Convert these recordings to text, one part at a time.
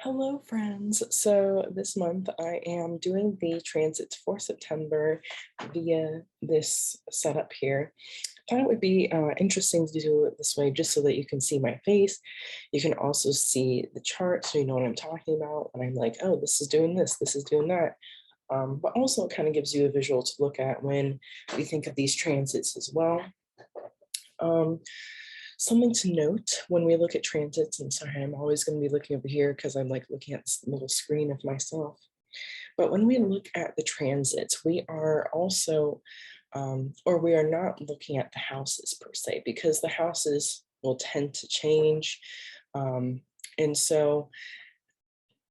Hello, friends. So this month I am doing the transits for September via this setup here. I thought it would be interesting to do it this way just so that you can see my face. You can also see the chart so you know what I'm talking about. And I'm like, oh, this is doing this is doing that. But also it kind of gives you a visual to look at when we think of these transits as well. Um, Something to note when we look at transits, and sorry, I'm always going to be looking over here because I'm like looking at this little screen of myself. But when we look at the transits, we are also, or we are not looking at the houses per se, because the houses will tend to change. And so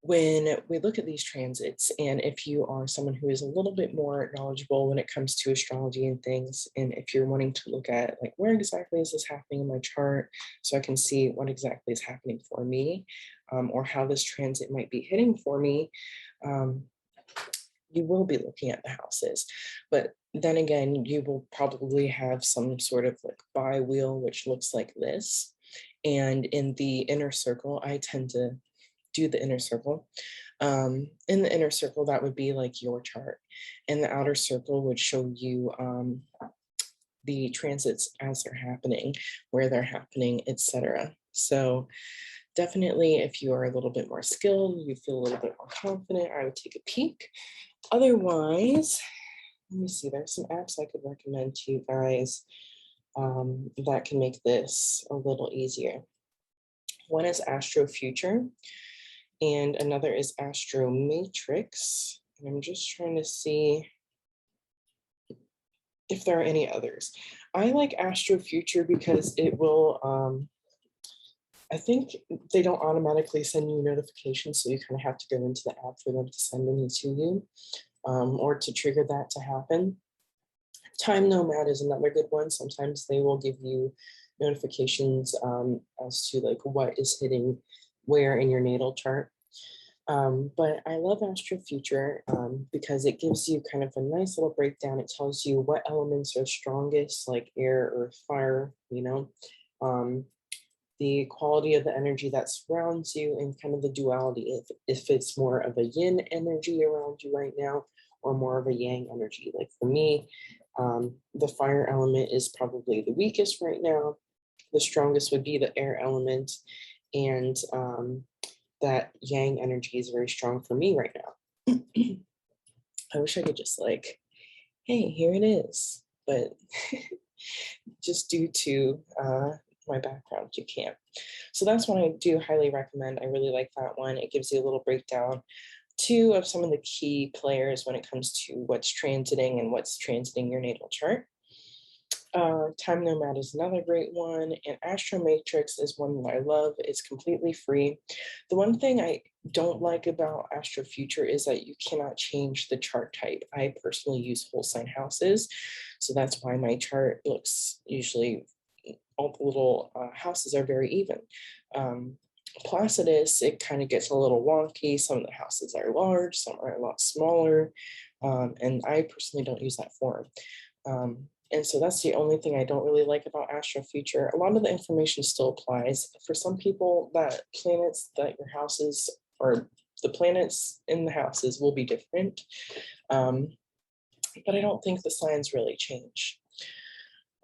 when we look at these transits, and if you are someone who is a little bit more knowledgeable when it comes to astrology and things, and if you're wanting to look at like where exactly is this happening in my chart so I can see what exactly is happening for me, or how this transit might be hitting for me, um, you will be looking at the houses. But then again, you will probably have some sort of like bi-wheel, which looks like this. And in the inner circle, I tend to do the inner circle. In the inner circle, that would be like your chart. And the outer circle would show you the transits as they're happening, where they're happening, etc. So definitely, if you are a little bit more skilled, you feel a little bit more confident, I would take a peek. Otherwise, let me see, there's some apps I could recommend to you guys that can make this a little easier. One is Astro Future, and another is Astro Matrix. And I'm just trying to see if there are any others. I like Astro Future because it will, I think they don't automatically send you notifications, so you kind of have to go into the app for them to send them to you, or to trigger that to happen. Time Nomad is another good one. Sometimes they will give you notifications as to like what is hitting where in your natal chart. But I love Astro Future because it gives you kind of a nice little breakdown. It tells you what elements are strongest, like air, earth, fire, the quality of the energy that surrounds you, and kind of the duality, if it's more of a yin energy around you right now or more of a yang energy. Like for me, the fire element is probably the weakest right now. The strongest would be the air element, and that yang energy is very strong for me right now. I wish I could just like, hey, here it is. But just due to my background, you can't. So that's one I do highly recommend. I really like that one. It gives you a little breakdown too of some of the key players when it comes to what's transiting and what's transiting your natal chart. Time Nomad is another great one, and Astro Matrix is one that I love. It's completely free. The one thing I don't like about Astro Future is that you cannot change the chart type. I personally use whole sign houses, so that's why my chart looks usually, all the little houses are very even. Placidus, it kind of gets a little wonky. Some of the houses are large, some are a lot smaller, and I personally don't use that form. And so that's the only thing I don't really like about Astro Future. A lot of the information still applies. For some people, that planets that your houses, or the planets in the houses, will be different. But I don't think the signs really change.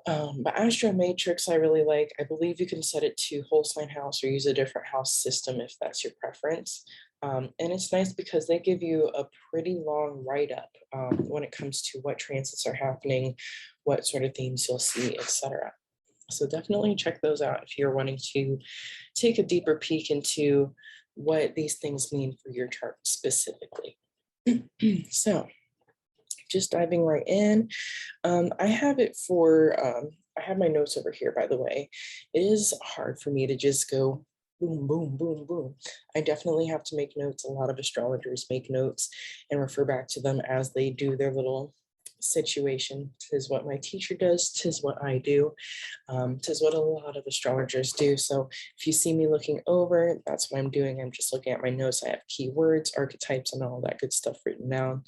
But Astro Matrix I really like. I believe you can set it to whole sign house or use a different house system if that's your preference. And it's nice because they give you a pretty long write-up when it comes to what transits are happening, what sort of themes you'll see, etc. So definitely check those out if you're wanting to take a deeper peek into what these things mean for your chart specifically. So just diving right in, I have it for, I have my notes over here, by the way. It is hard for me to just go boom, boom, boom, boom. I definitely have to make notes. A lot of astrologers make notes and refer back to them as they do their little situation. Tis what my teacher does, tis what I do, tis what a lot of astrologers do. So if you see me looking over, that's what I'm doing. I'm just looking at my notes. I have keywords, archetypes, and all that good stuff written down.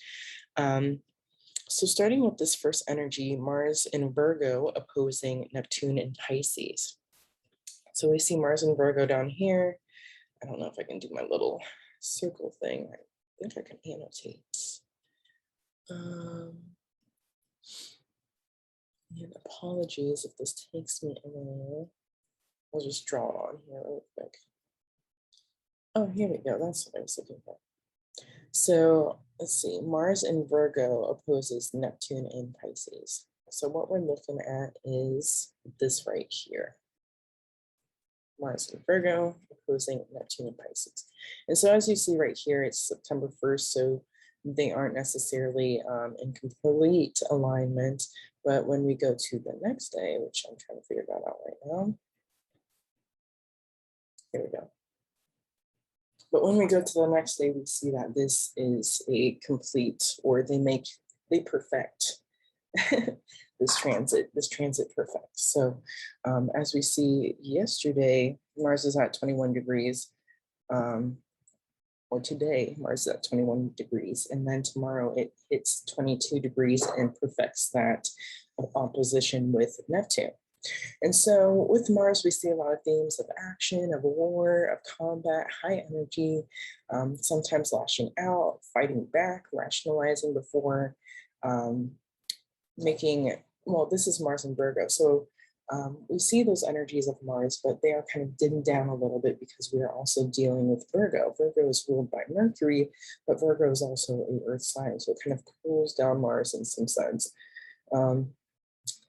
So starting with this first energy, Mars in Virgo opposing Neptune in Pisces. So we see Mars in Virgo down here. I don't know if I can do my little circle thing. I think I can annotate. And apologies if this takes me a minute. I'll just draw it on here real quick. Oh, here we go. That's what I was looking for. So let's see. Mars in Virgo opposes Neptune in Pisces. So what we're looking at is this right here. Mars in Virgo opposing Neptune in Pisces. And so as you see right here, it's September 1st. So they aren't necessarily in complete alignment. But when we go to the next day, which I'm trying to figure that out right now. Here we go. But when we go to the next day, we see that this is a complete, or they perfect this transit perfects. So as we see yesterday, Mars is at 21 degrees, or today, Mars is at 21 degrees, and then tomorrow it hits 22 degrees and perfects that opposition with Neptune. And so with Mars, we see a lot of themes of action, of war, of combat, high energy, sometimes lashing out, fighting back, rationalizing before this is Mars and Virgo. So we see those energies of Mars, but they are kind of dimmed down a little bit because we are also dealing with Virgo. Virgo is ruled by Mercury, but Virgo is also an earth sign. So it kind of cools down Mars in some sense.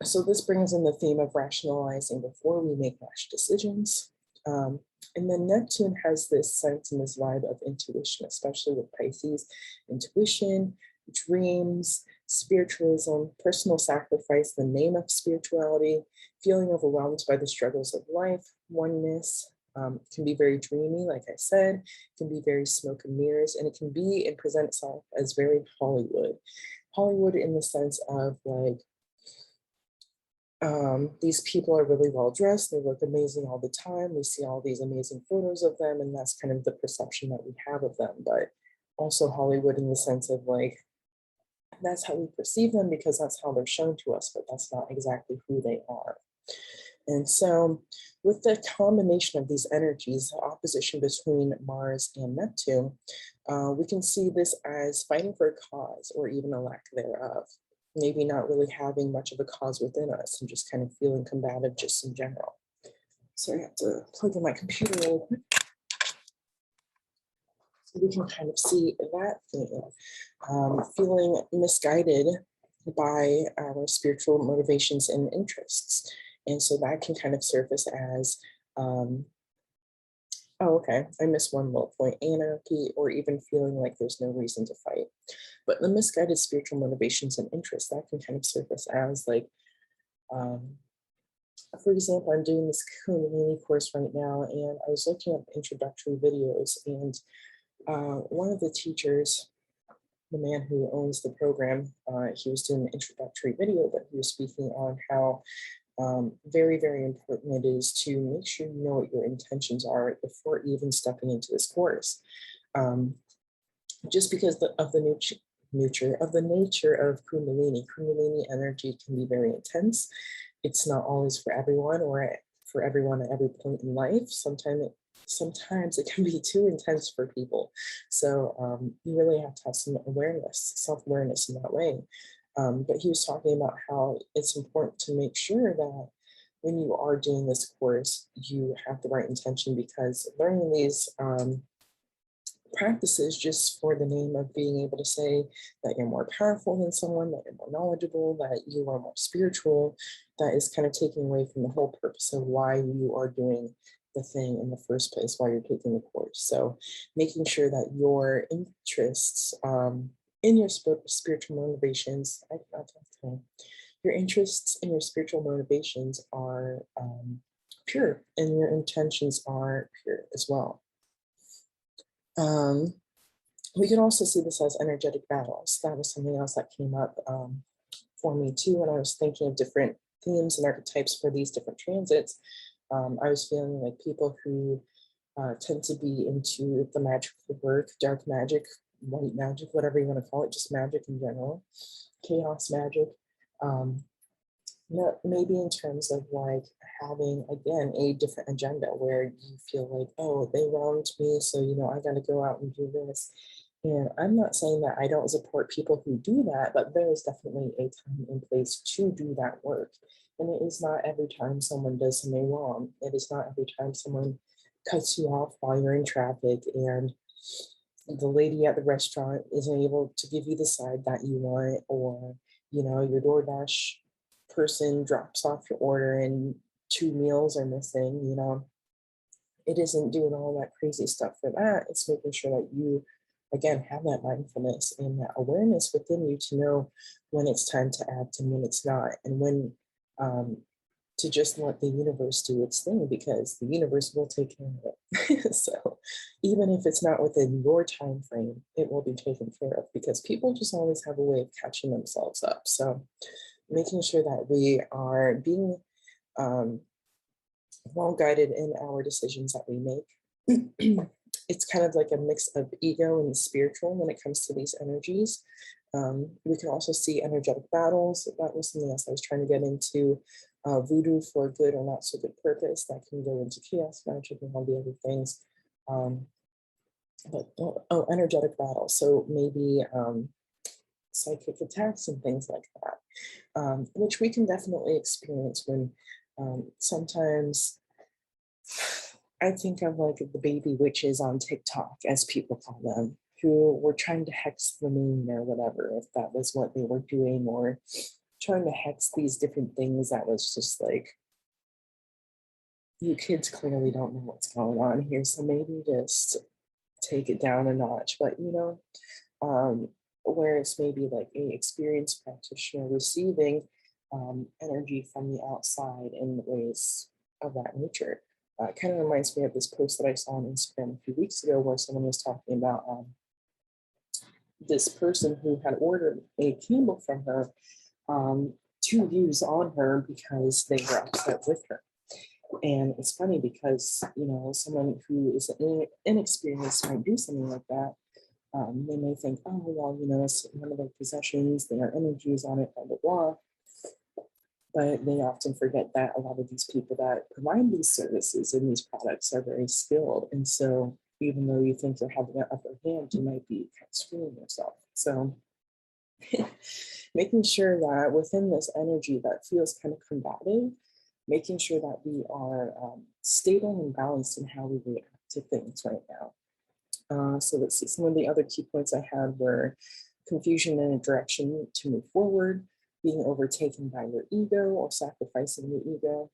So this brings in the theme of rationalizing before we make rash decisions. And then Neptune has this sense and this vibe of intuition, especially with Pisces. Intuition, dreams, spiritualism, personal sacrifice, the name of spirituality, feeling overwhelmed by the struggles of life, oneness. Can be very dreamy, like I said, can be very smoke and mirrors, and it can be and present itself as very Hollywood. Hollywood in the sense of like, these people are really well dressed, they look amazing all the time, we see all these amazing photos of them, and that's kind of the perception that we have of them. But also Hollywood in the sense of like, that's how we perceive them because that's how they're shown to us, but that's not exactly who they are. And so with the combination of these energies, the opposition between Mars and Neptune, we can see this as fighting for a cause or even a lack thereof. Maybe not really having much of a cause within us and just kind of feeling combative just in general. So I have to plug in my computer real quick. So we can kind of see that thing, feeling misguided by our spiritual motivations and interests. And so that can kind of surface as, oh, okay, I missed one little point, anarchy, or even feeling like there's no reason to fight. But the misguided spiritual motivations and interests, that can kind of surface as like, for example, I'm doing this Kundalini course right now, and I was looking at introductory videos, and one of the teachers, the man who owns the program, he was doing an introductory video, but he was speaking on how very, very important it is to make sure you know what your intentions are before even stepping into this course. Just because of the nature of Kundalini energy can be very intense. It's not always for everyone or for everyone at every point in life. Sometimes it can be too intense for people. So you really have to have some awareness, self-awareness in that way. But he was talking about how it's important to make sure that when you are doing this course, you have the right intention, because learning these practices just for the name of being able to say that you're more powerful than someone, that you're more knowledgeable, that you are more spiritual, that is kind of taking away from the whole purpose of why you are doing the thing in the first place, why you're taking the course. So making sure that your interests in your spiritual motivations, your interests and your spiritual motivations are pure, and your intentions are pure as well. We can also see this as energetic battles. That was something else that came up for me too when I was thinking of different themes and archetypes for these different transits. I was feeling like people who tend to be into the magical work, dark magic, white magic, whatever you want to call it, just magic in general, chaos magic, maybe in terms of like having, again, a different agenda where you feel like, oh, they wronged me, so, I got to go out and do this. And I'm not saying that I don't support people who do that, but there is definitely a time and place to do that work. And it is not every time someone does something wrong. It is not every time someone cuts you off while you're in traffic and the lady at the restaurant isn't able to give you the side that you want, or, your DoorDash person drops off your order and 2 meals are missing. It isn't doing all that crazy stuff for that. It's making sure that you, again, have that mindfulness and that awareness within you to know when it's time to act and when it's not, and when um, to just let the universe do its thing, because the universe will take care of it. So even if it's not within your time frame, it will be taken care of, because people just always have a way of catching themselves up. So making sure that we are being um, well guided in our decisions that we make. It's kind of like a mix of ego and spiritual when it comes to these energies. We can also see energetic battles. That was something else I was trying to get into. Voodoo for good or not so good purpose. That can go into chaos magic and all the other things. Energetic battle. So maybe psychic attacks and things like that, which we can definitely experience when sometimes I think of like the baby witches on TikTok, as people call them, who were trying to hex the moon or whatever, if that was what they were doing, or trying to hex these different things. That was just like, you kids clearly don't know what's going on here, so maybe just take it down a notch. But whereas maybe like a experienced practitioner receiving energy from the outside in ways of that nature. Kind of reminds me of this post that I saw on Instagram a few weeks ago, where someone was talking about this person who had ordered a candle from her to use on her because they were upset with her. And it's funny because, someone who is inexperienced might do something like that. They may think, oh, well, it's one of their possessions, there are energies on it, blah, blah, blah. But they often forget that a lot of these people that provide these services and these products are very skilled. And so even though you think you're having an upper hand, you might be kind of screwing yourself. So making sure that within this energy that feels kind of combative, making sure that we are stable and balanced in how we react to things right now. So let's see, some of the other key points I had were confusion in a direction to move forward, being overtaken by your ego or sacrificing your ego,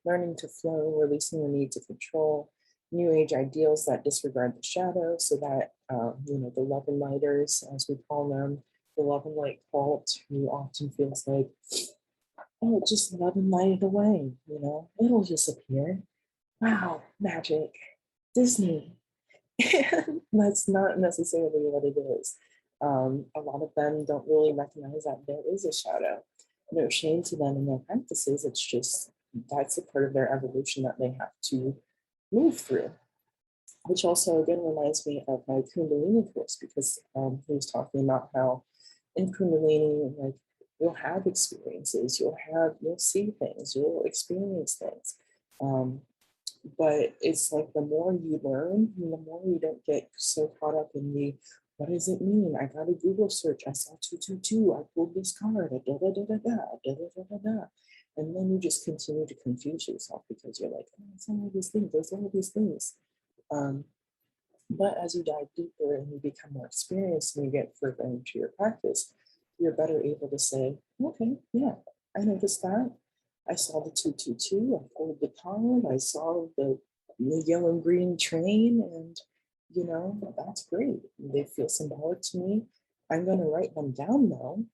learning to flow, releasing the need to control, new age ideals that disregard the shadow, so that, the love and lighters, as we call them, the love and light cult, who often feels like, oh, just love and light it away, it'll disappear. Wow, magic, Disney. And that's not necessarily what it is. A lot of them don't really recognize that there is a shadow. No shame to them in their practices. It's just that's a part of their evolution that they have to move through. Which also again reminds me of my Kundalini course, because he was talking about how in Kundalini, like, you'll have experiences, you'll see things, you'll experience things. But it's like the more you learn, the more you don't get so caught up in the, what does it mean? I got a Google search, I saw 222, I pulled this card, da da da da da da da da da. And then you just continue to confuse yourself because you're like, oh, it's all these things, there's all these things. But as you dive deeper and you become more experienced and you get further into your practice, you're better able to say, okay, yeah, I noticed that. I saw the 222, I pulled the card, I saw the yellow and green train, and that's great. They feel symbolic to me. I'm going to write them down now,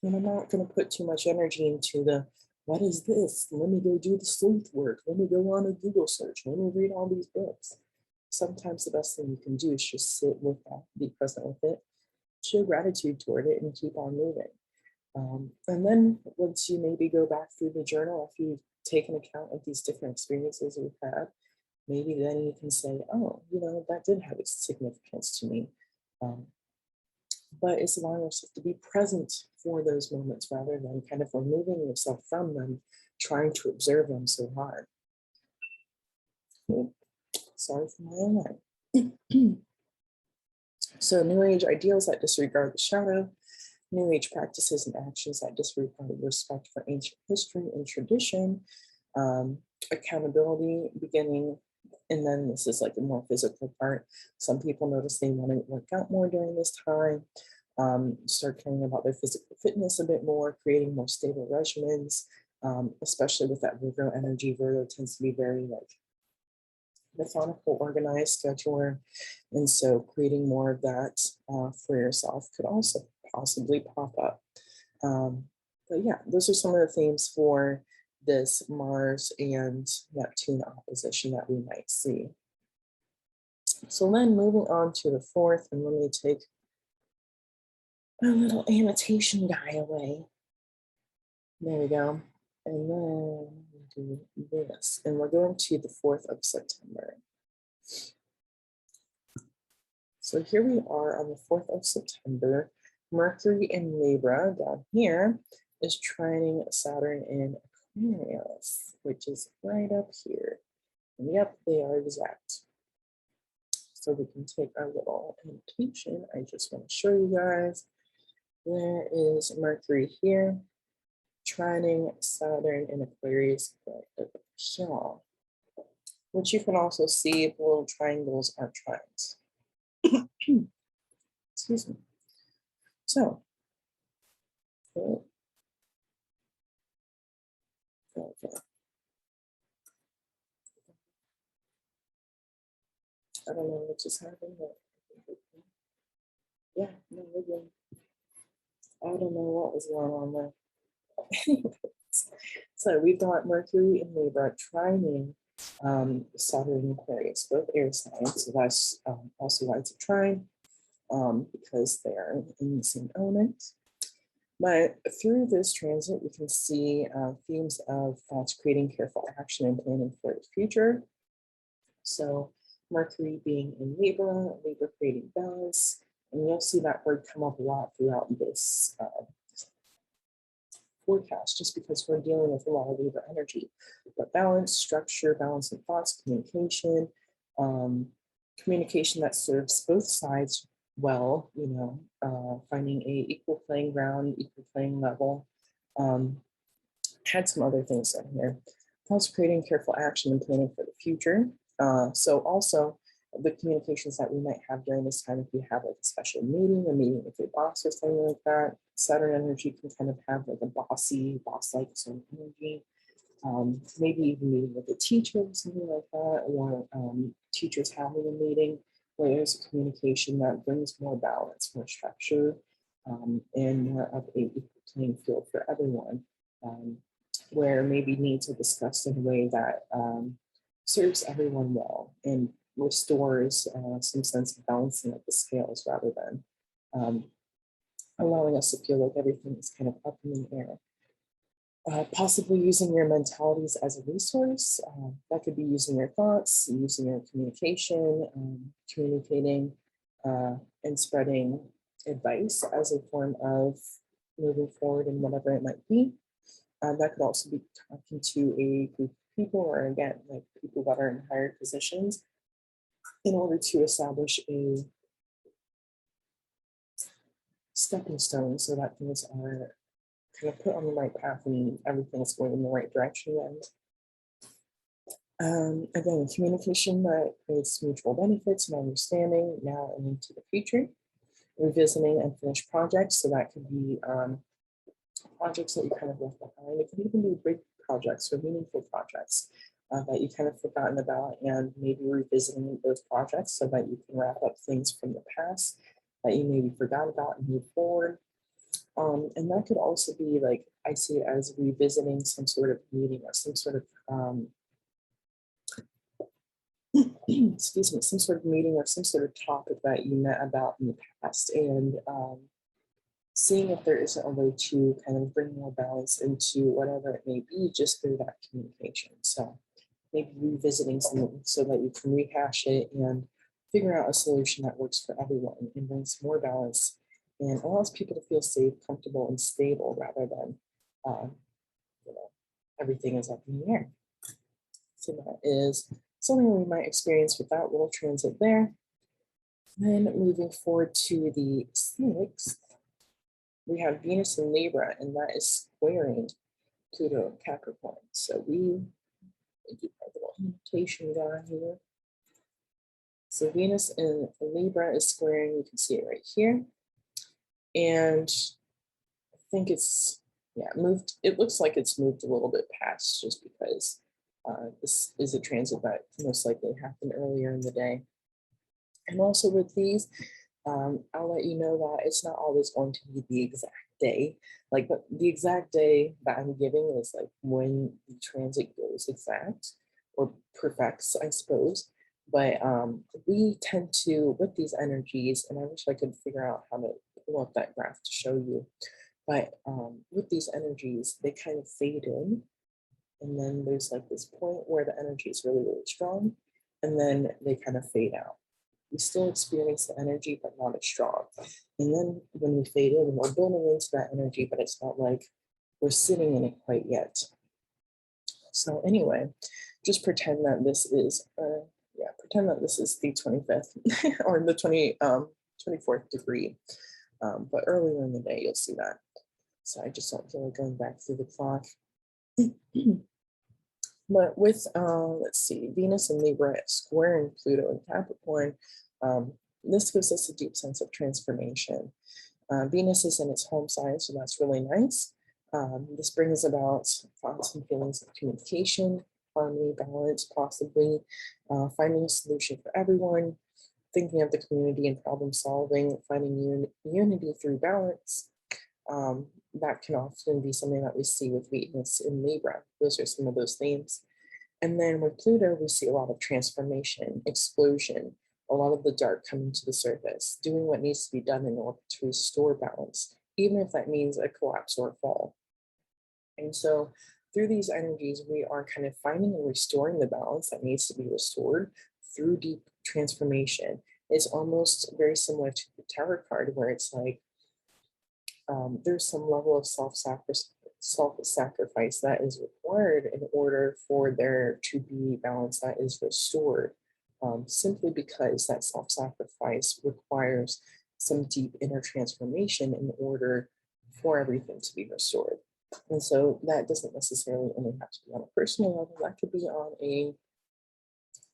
and I'm not going to put too much energy into the, what is this? Let me go do the sleuth work. Let me go on a Google search. Let me read all these books. Sometimes the best thing you can do is just sit with that, be present with it, show gratitude toward it, and keep on moving. And then once you maybe go back through the journal, if you take an account of these different experiences you've had, maybe then you can say, oh, that did have its significance to me. but it's allowing yourself to be present for those moments rather than kind of removing yourself from them, trying to observe them so hard. Sorry for my alarm. So New Age ideals that disregard the shadow, New Age practices and actions that disregard respect for ancient history and tradition, accountability beginning, and then this is like a more physical part. Some people notice they want to work out more during this time, start caring about their physical fitness a bit more, creating more stable regimens, especially with that Virgo energy. Virgo tends to be very like methodical, organized scheduler. And so creating more of that for yourself could also possibly pop up. But yeah, those are some of the themes for this Mars and Neptune opposition that we might see. So then moving on to the 4th, and let me take a little annotation die away. There we go. And then do this, and we're going to the 4th of September. So here we are on the 4th of September. Mercury in Libra down here is trining Saturn in Aquarius, which is right up here. And yep, they are exact. So we can take our little annotation. I just want to show you guys. There is Mercury here, trining Saturn in Aquarius, which you can also see the little triangles are trines. Excuse me. So, okay. I don't know what just happened, but yeah, no, we're good. I don't know what was going on there. So we've got Mercury in Libra trining Saturn in Aquarius, both air signs. So that's also why it's a trine, because they are in the same element. But through this transit, we can see themes of thoughts creating careful action and planning for the future. So Mercury being in Libra, Libra creating balance, and you'll see that word come up a lot throughout this forecast, just because we're dealing with a lot of Libra energy. But balance, structure, balance in thoughts, communication, communication that serves both sides well, you know, finding a equal playing ground, equal playing level. Had some other things in here. Thoughts creating careful action and planning for the future. So also the communications that we might have during this time, if you have like a special meeting, a meeting with your boss or something like that, Saturn energy can kind of have like a bossy, boss-like sort of energy. Maybe even meeting with a teacher or something like that, or teachers having a meeting where there's a communication that brings more balance, more structure, and more of a equal playing field for everyone, where maybe needs are discussed in a way that serves everyone well and restores some sense of balancing of the scales rather than allowing us to feel like everything is kind of up in the air. Possibly using your mentalities as a resource. That could be using your thoughts, using your communication, communicating and spreading advice as a form of moving forward in whatever it might be. That could also be talking to a group of people, or again, like people that are in higher positions, in order to establish a stepping stone so that things are kind of put on the right path and everything's going in the right direction. And again, communication that creates mutual benefits and understanding now and into the future. Revisiting unfinished projects, so that could be projects that you kind of left behind. It could even be big projects or meaningful projects that you kind of forgotten about, and maybe revisiting those projects so that you can wrap up things from the past that you maybe forgot about and move forward. And that could also be like, I see it as revisiting some sort of meeting or some sort of, excuse me, some sort of meeting or some sort of topic that you met about in the past, and seeing if there isn't a way to kind of bring more balance into whatever it may be just through that communication. So maybe revisiting something so that you can rehash it and figure out a solution that works for everyone and brings more balance and allows people to feel safe, comfortable, and stable rather than, you know, everything is up in the air. So that is something we might experience with that little transit there. Then moving forward to the 6th, we have Venus in Libra, and that is squaring Pluto in Capricorn. So we do our little annotation guy here. So Venus in Libra is squaring, you can see it right here. And I think it's, yeah, moved, it looks like it's moved a little bit past just because this is a transit that most likely happened earlier in the day. And also with these, I'll let you know that it's not always going to be the exact day. Like the exact day that I'm giving is like when the transit goes exact or perfects, I suppose. But we tend to, with these energies, and I wish I could figure out how to pull up that graph to show you. But with these energies, they kind of fade in. And then there's like this point where the energy is really, really strong. And then they kind of fade out. We still experience the energy, but not as strong. And then when we fade in, we're building into that energy, but it's not like we're sitting in it quite yet. So anyway, just pretend that this is, pretend that this is the 25th or the 24th degree. But earlier in the day, you'll see that. So I just don't feel like going back through the clock. But with, let's see, Venus and Libra squaring Pluto and Capricorn, this gives us a deep sense of transformation. Venus is in its home sign, so that's really nice. This brings about thoughts and feelings of communication, harmony, balance, possibly finding a solution for everyone, thinking of the community and problem solving, finding unity through balance. That can often be something that we see with Venus in Libra. Those are some of those themes. And then with Pluto, we see a lot of transformation, explosion, a lot of the dark coming to the surface, doing what needs to be done in order to restore balance, even if that means a collapse or a fall. And so through these energies, we are kind of finding and restoring the balance that needs to be restored through deep transformation. It's almost very similar to the tarot card, where it's like, there's some level of self-sacrifice that is required in order for there to be balance that is restored, simply because that self-sacrifice requires some deep inner transformation in order for everything to be restored. And so that doesn't necessarily only have to be on a personal level, that could be on a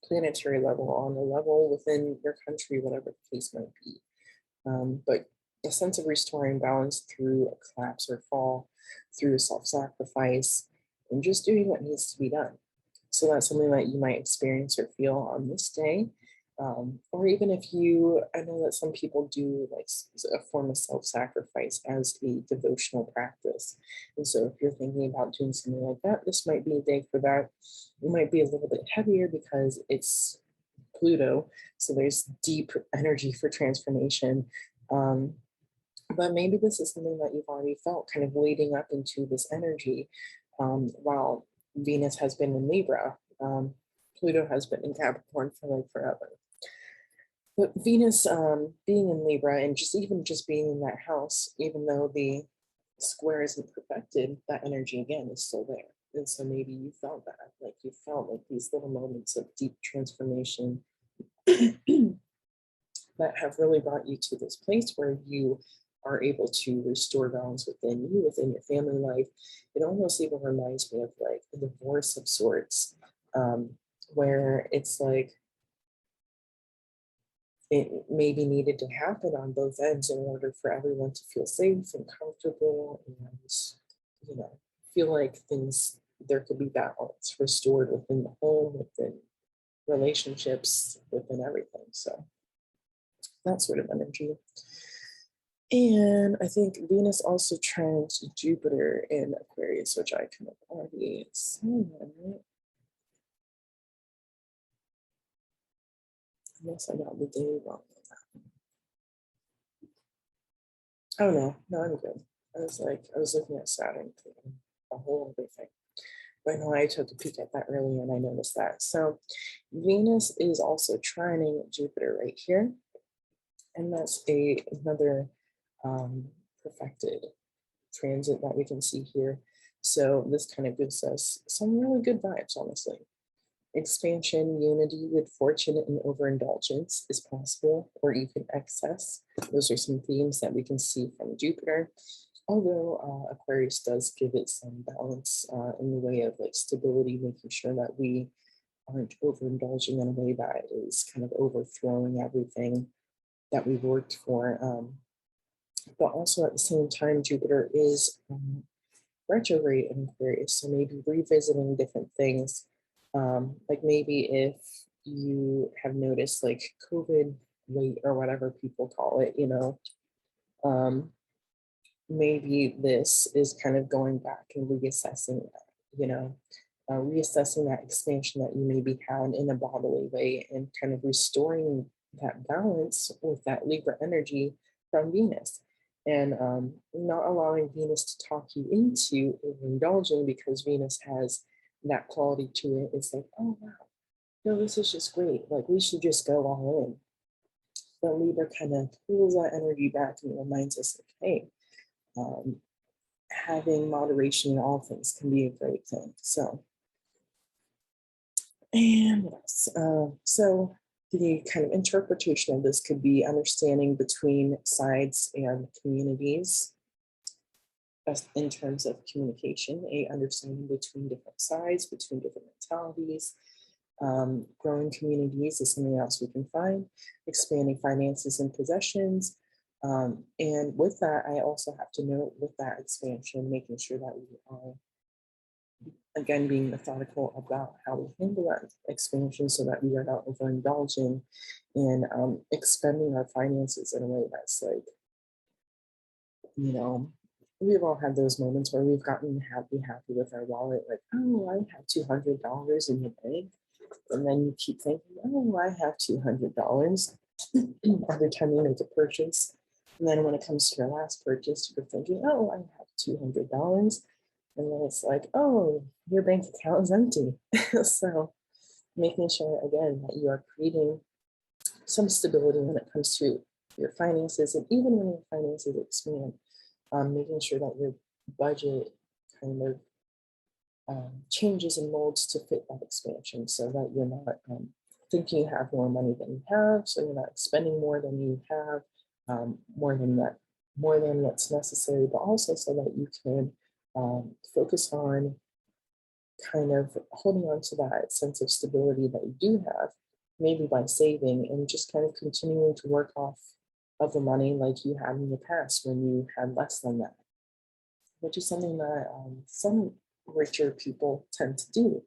planetary level, on a level within your country, whatever the case might be. But a sense of restoring balance through a collapse or fall, through self-sacrifice, and just doing what needs to be done. So that's something that you might experience or feel on this day. Or even if you, I know that some people do like a form of self-sacrifice as a devotional practice. And so if you're thinking about doing something like that, this might be a day for that. It might be a little bit heavier because it's Pluto. So there's deep energy for transformation. But maybe this is something that you've already felt kind of leading up into this energy while Venus has been in Libra. Pluto has been in Capricorn for like forever. But Venus being in Libra and just being in that house, even though the square isn't perfected, that energy again is still there. And so maybe you felt that, like you felt like these little moments of deep transformation that have really brought you to this place where you are able to restore balance within you, within your family life. It almost even reminds me of like a divorce of sorts, where it's like it maybe needed to happen on both ends in order for everyone to feel safe and comfortable and, feel like there could be balance restored within the home, within relationships, within everything. So that sort of energy. And I think Venus also trines Jupiter in Aquarius, which I kind of already said, right? Unless I got the day wrong. Oh no, I'm good. I was looking at Saturn, a whole other thing. But no, I took a peek at that earlier and I noticed that. So Venus is also trining Jupiter right here. And that's another perfected transit that we can see here. So this kind of gives us some really good vibes, honestly. Expansion, unity with fortune and overindulgence is possible, or even excess. Those are some themes that we can see from Jupiter. Although Aquarius does give it some balance in the way of like stability, making sure that we aren't overindulging in a way that is kind of overthrowing everything that we've worked for. But also at the same time, Jupiter is retrograde in Aquarius, so maybe revisiting different things. Like maybe if you have noticed like COVID weight or whatever people call it, maybe this is kind of going back and reassessing that, reassessing that expansion that you maybe had in a bodily way and kind of restoring that balance with that Libra energy from Venus. And not allowing Venus to talk you into overindulging, because Venus has that quality to it. It's like, oh, wow, no, this is just great. Like, we should just go all in. But Libra kind of pulls that energy back and reminds us, like, hey, having moderation in all things can be a great thing. So, and what else? So the kind of interpretation of this could be understanding between sides and communities in terms of communication, a understanding between different sides, between different mentalities. Growing communities is something else we can find, expanding finances and possessions. And with that, I also have to note with that expansion, making sure that we are, again, being methodical about how we handle that expansion so that we are not overindulging in expending our finances in a way that's like, we've all had those moments where we've gotten happy with our wallet, like, oh, I have $200 in the bank. And then you keep thinking, oh, I have $200 every time you make a purchase. And then when it comes to your last purchase, you're thinking, oh, I have $200. And then it's like, oh, your bank account is empty. So making sure, again, that you are creating some stability when it comes to your finances. And even when your finances expand, making sure that your budget kind of changes and molds to fit that expansion, so that you're not thinking you have more money than you have, so you're not spending more than you have, more than what's necessary, but also so that you can focus on kind of holding on to that sense of stability that you do have, maybe by saving and just kind of continuing to work off of the money like you had in the past when you had less than that, which is something that some richer people tend to do.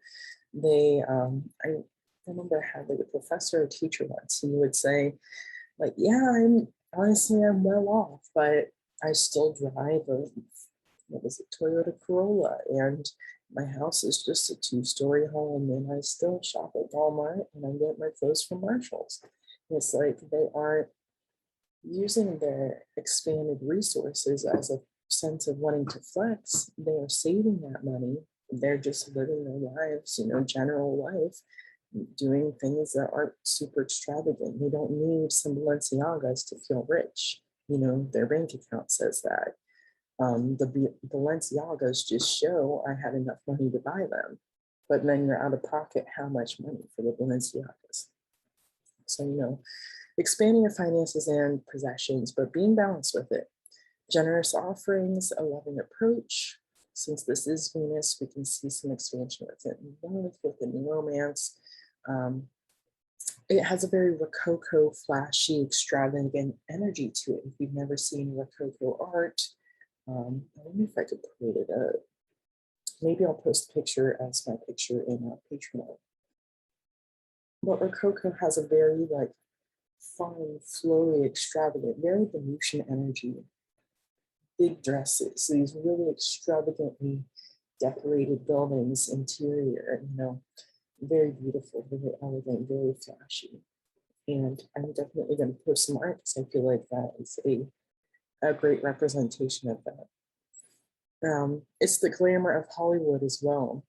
I remember I had like a professor or teacher once, and he would say, like, yeah, I'm well off, but I still drive a Toyota Corolla, and my house is just a 2-story home, and I still shop at Walmart, and I get my clothes from Marshalls. And it's like they aren't using their expanded resources as a sense of wanting to flex. They are saving that money. They're just living their lives, general life, doing things that aren't super extravagant. They don't need some Balenciagas to feel rich. Their bank account says that. The Balenciagas just show I had enough money to buy them, but then you're out of pocket how much money for the Balenciagas. So, expanding your finances and possessions, but being balanced with it. Generous offerings, a loving approach. Since this is Venus, we can see some expansion within romance. It has a very Rococo, flashy, extravagant energy to it. If you've never seen Rococo art, I don't know if I could put it up. Maybe I'll post a picture as my picture in Patreon. But Rococo has a very fun, flowy, extravagant, very Venusian energy. Big dresses, these really extravagantly decorated buildings, interior, very beautiful, very elegant, very flashy. And I'm definitely going to post some art because I feel like that is a great representation of that. It's the glamour of Hollywood as well,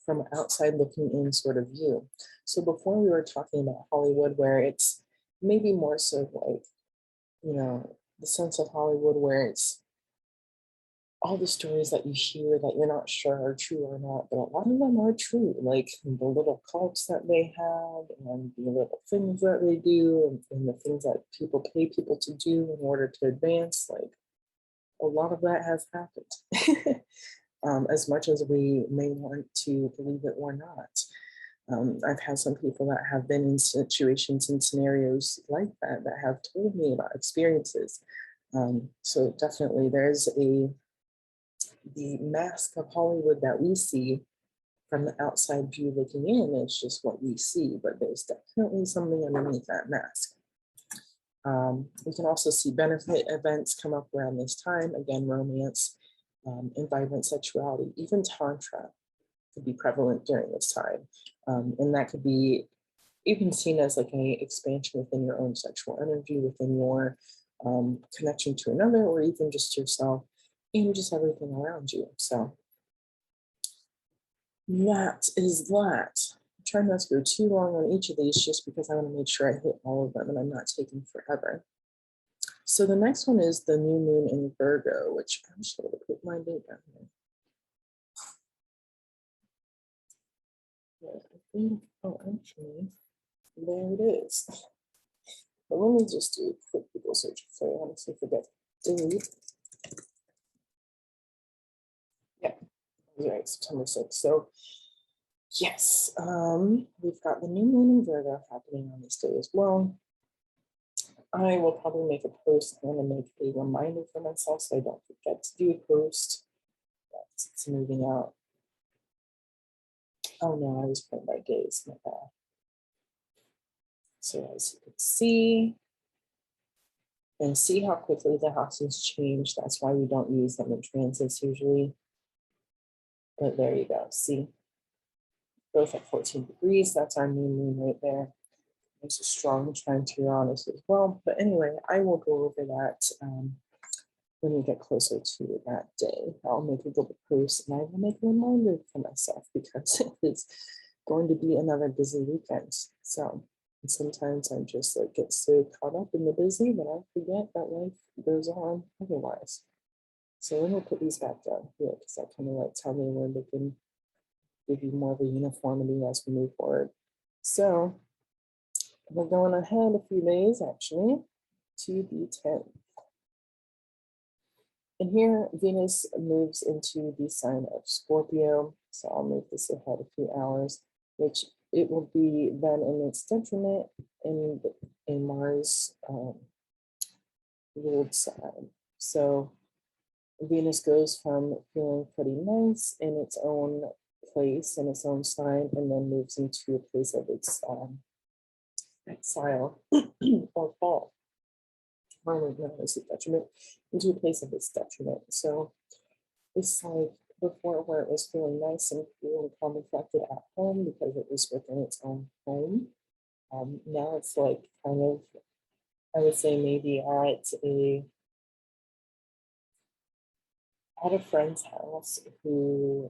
from outside looking in sort of view. So before we were talking about Hollywood, where it's maybe more so the sense of Hollywood where it's all the stories that you hear that you're not sure are true or not, but a lot of them are true, like the little cults that they have and the little things that they do and the things that people pay people to do in order to advance, like a lot of that has happened. As much as we may want to believe it or not. I've had some people that have been in situations and scenarios like that that have told me about experiences. So definitely there's the mask of Hollywood that we see from the outside view looking in is just what we see, but there's definitely something underneath that mask. We can also see benefit events come up around this time. Again, romance, and vibrant sexuality, even tantra could be prevalent during this time. And that could be even seen as like an expansion within your own sexual energy, within your connection to another, or even just yourself and just everything around you. So that is that. I'm trying not to go too long on each of these just because I want to make sure I hit all of them and I'm not taking forever. So the next one is the new moon in Virgo, which I'm just going to put my date down here. Yeah, I think, oh, actually, there it is. But let me just do a quick Google search so I honestly forget. Delete. Yeah, right, September 6th. So yes, we've got the new moon in Virgo happening on this day as well. I will probably make a post. I'm going to make a reminder for myself so I don't forget to do a post. It's moving out. Oh no, I was playing by days. My bad. So as you can see, and see how quickly the houses change. That's why we don't use them in transits usually. But there you go. See, both at 14 degrees. That's our new moon right there. There's a strong trine to Uranus as well. But anyway, I will go over that when we get closer to that day. I'll make a little post and I will make a reminder for myself because it's going to be another busy weekend. So and sometimes I just like get so caught up in the busy that I forget that life goes on otherwise. So then we'll put these back down here because that kind of like tell me where they can give you more of a uniformity as we move forward. So we're going ahead a few days actually to the 10th. And here Venus moves into the sign of Scorpio. So I'll move this ahead a few hours, which it will be then in its detriment in Mars ruled sign. So Venus goes from feeling pretty nice in its own place, in its own sign, and then moves into a place of its exile or fall. Detriment, into a place of its detriment. So it's like before where it was feeling nice and cool and calm and collected at home because it was within its own home. Now it's like kind of, I would say maybe at a friend's house who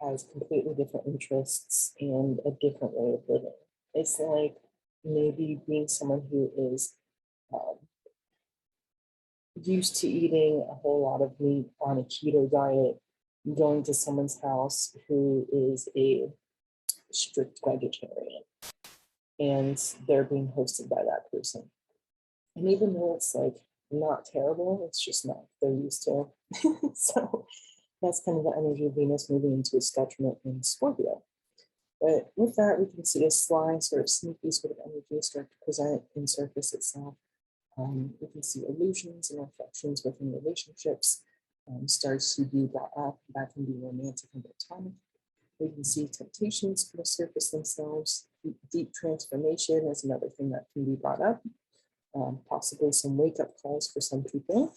has completely different interests and a different way of living. It's like maybe being someone who is used to eating a whole lot of meat on a keto diet, going to someone's house who is a strict vegetarian, and they're being hosted by that person. And even though it's like not terrible, it's just not what they're used to. So that's kind of the energy of Venus moving into its detriment in Scorpio. But with that, we can see a sly, sort of sneaky sort of energy start to present and surface itself. We can see illusions and reflections within relationships starts to be brought up. That can be romantic and platonic. We can see temptations kind of surface themselves. Deep transformation is another thing that can be brought up. Possibly some wake-up calls for some people,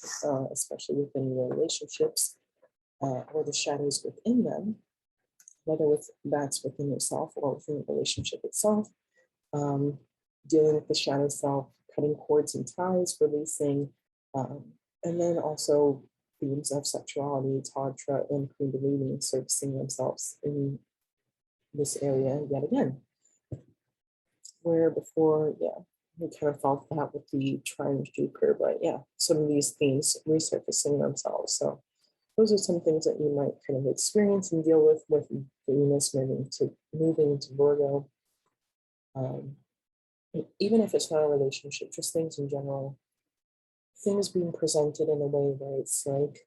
especially within their relationships or the shadows within them, whether that's within yourself or within the relationship itself. Dealing with the shadow self, cutting cords and ties, releasing, and then also themes of sexuality, tantra, and kundalini surfacing themselves in this area yet again. Where before, we kind of felt that with the Trines Jupiter, but yeah, some of these themes resurfacing themselves. So those are some things that you might kind of experience and deal with Venus moving to Virgo. Even if it's not a relationship, just things in general, things being presented in a way where it's like,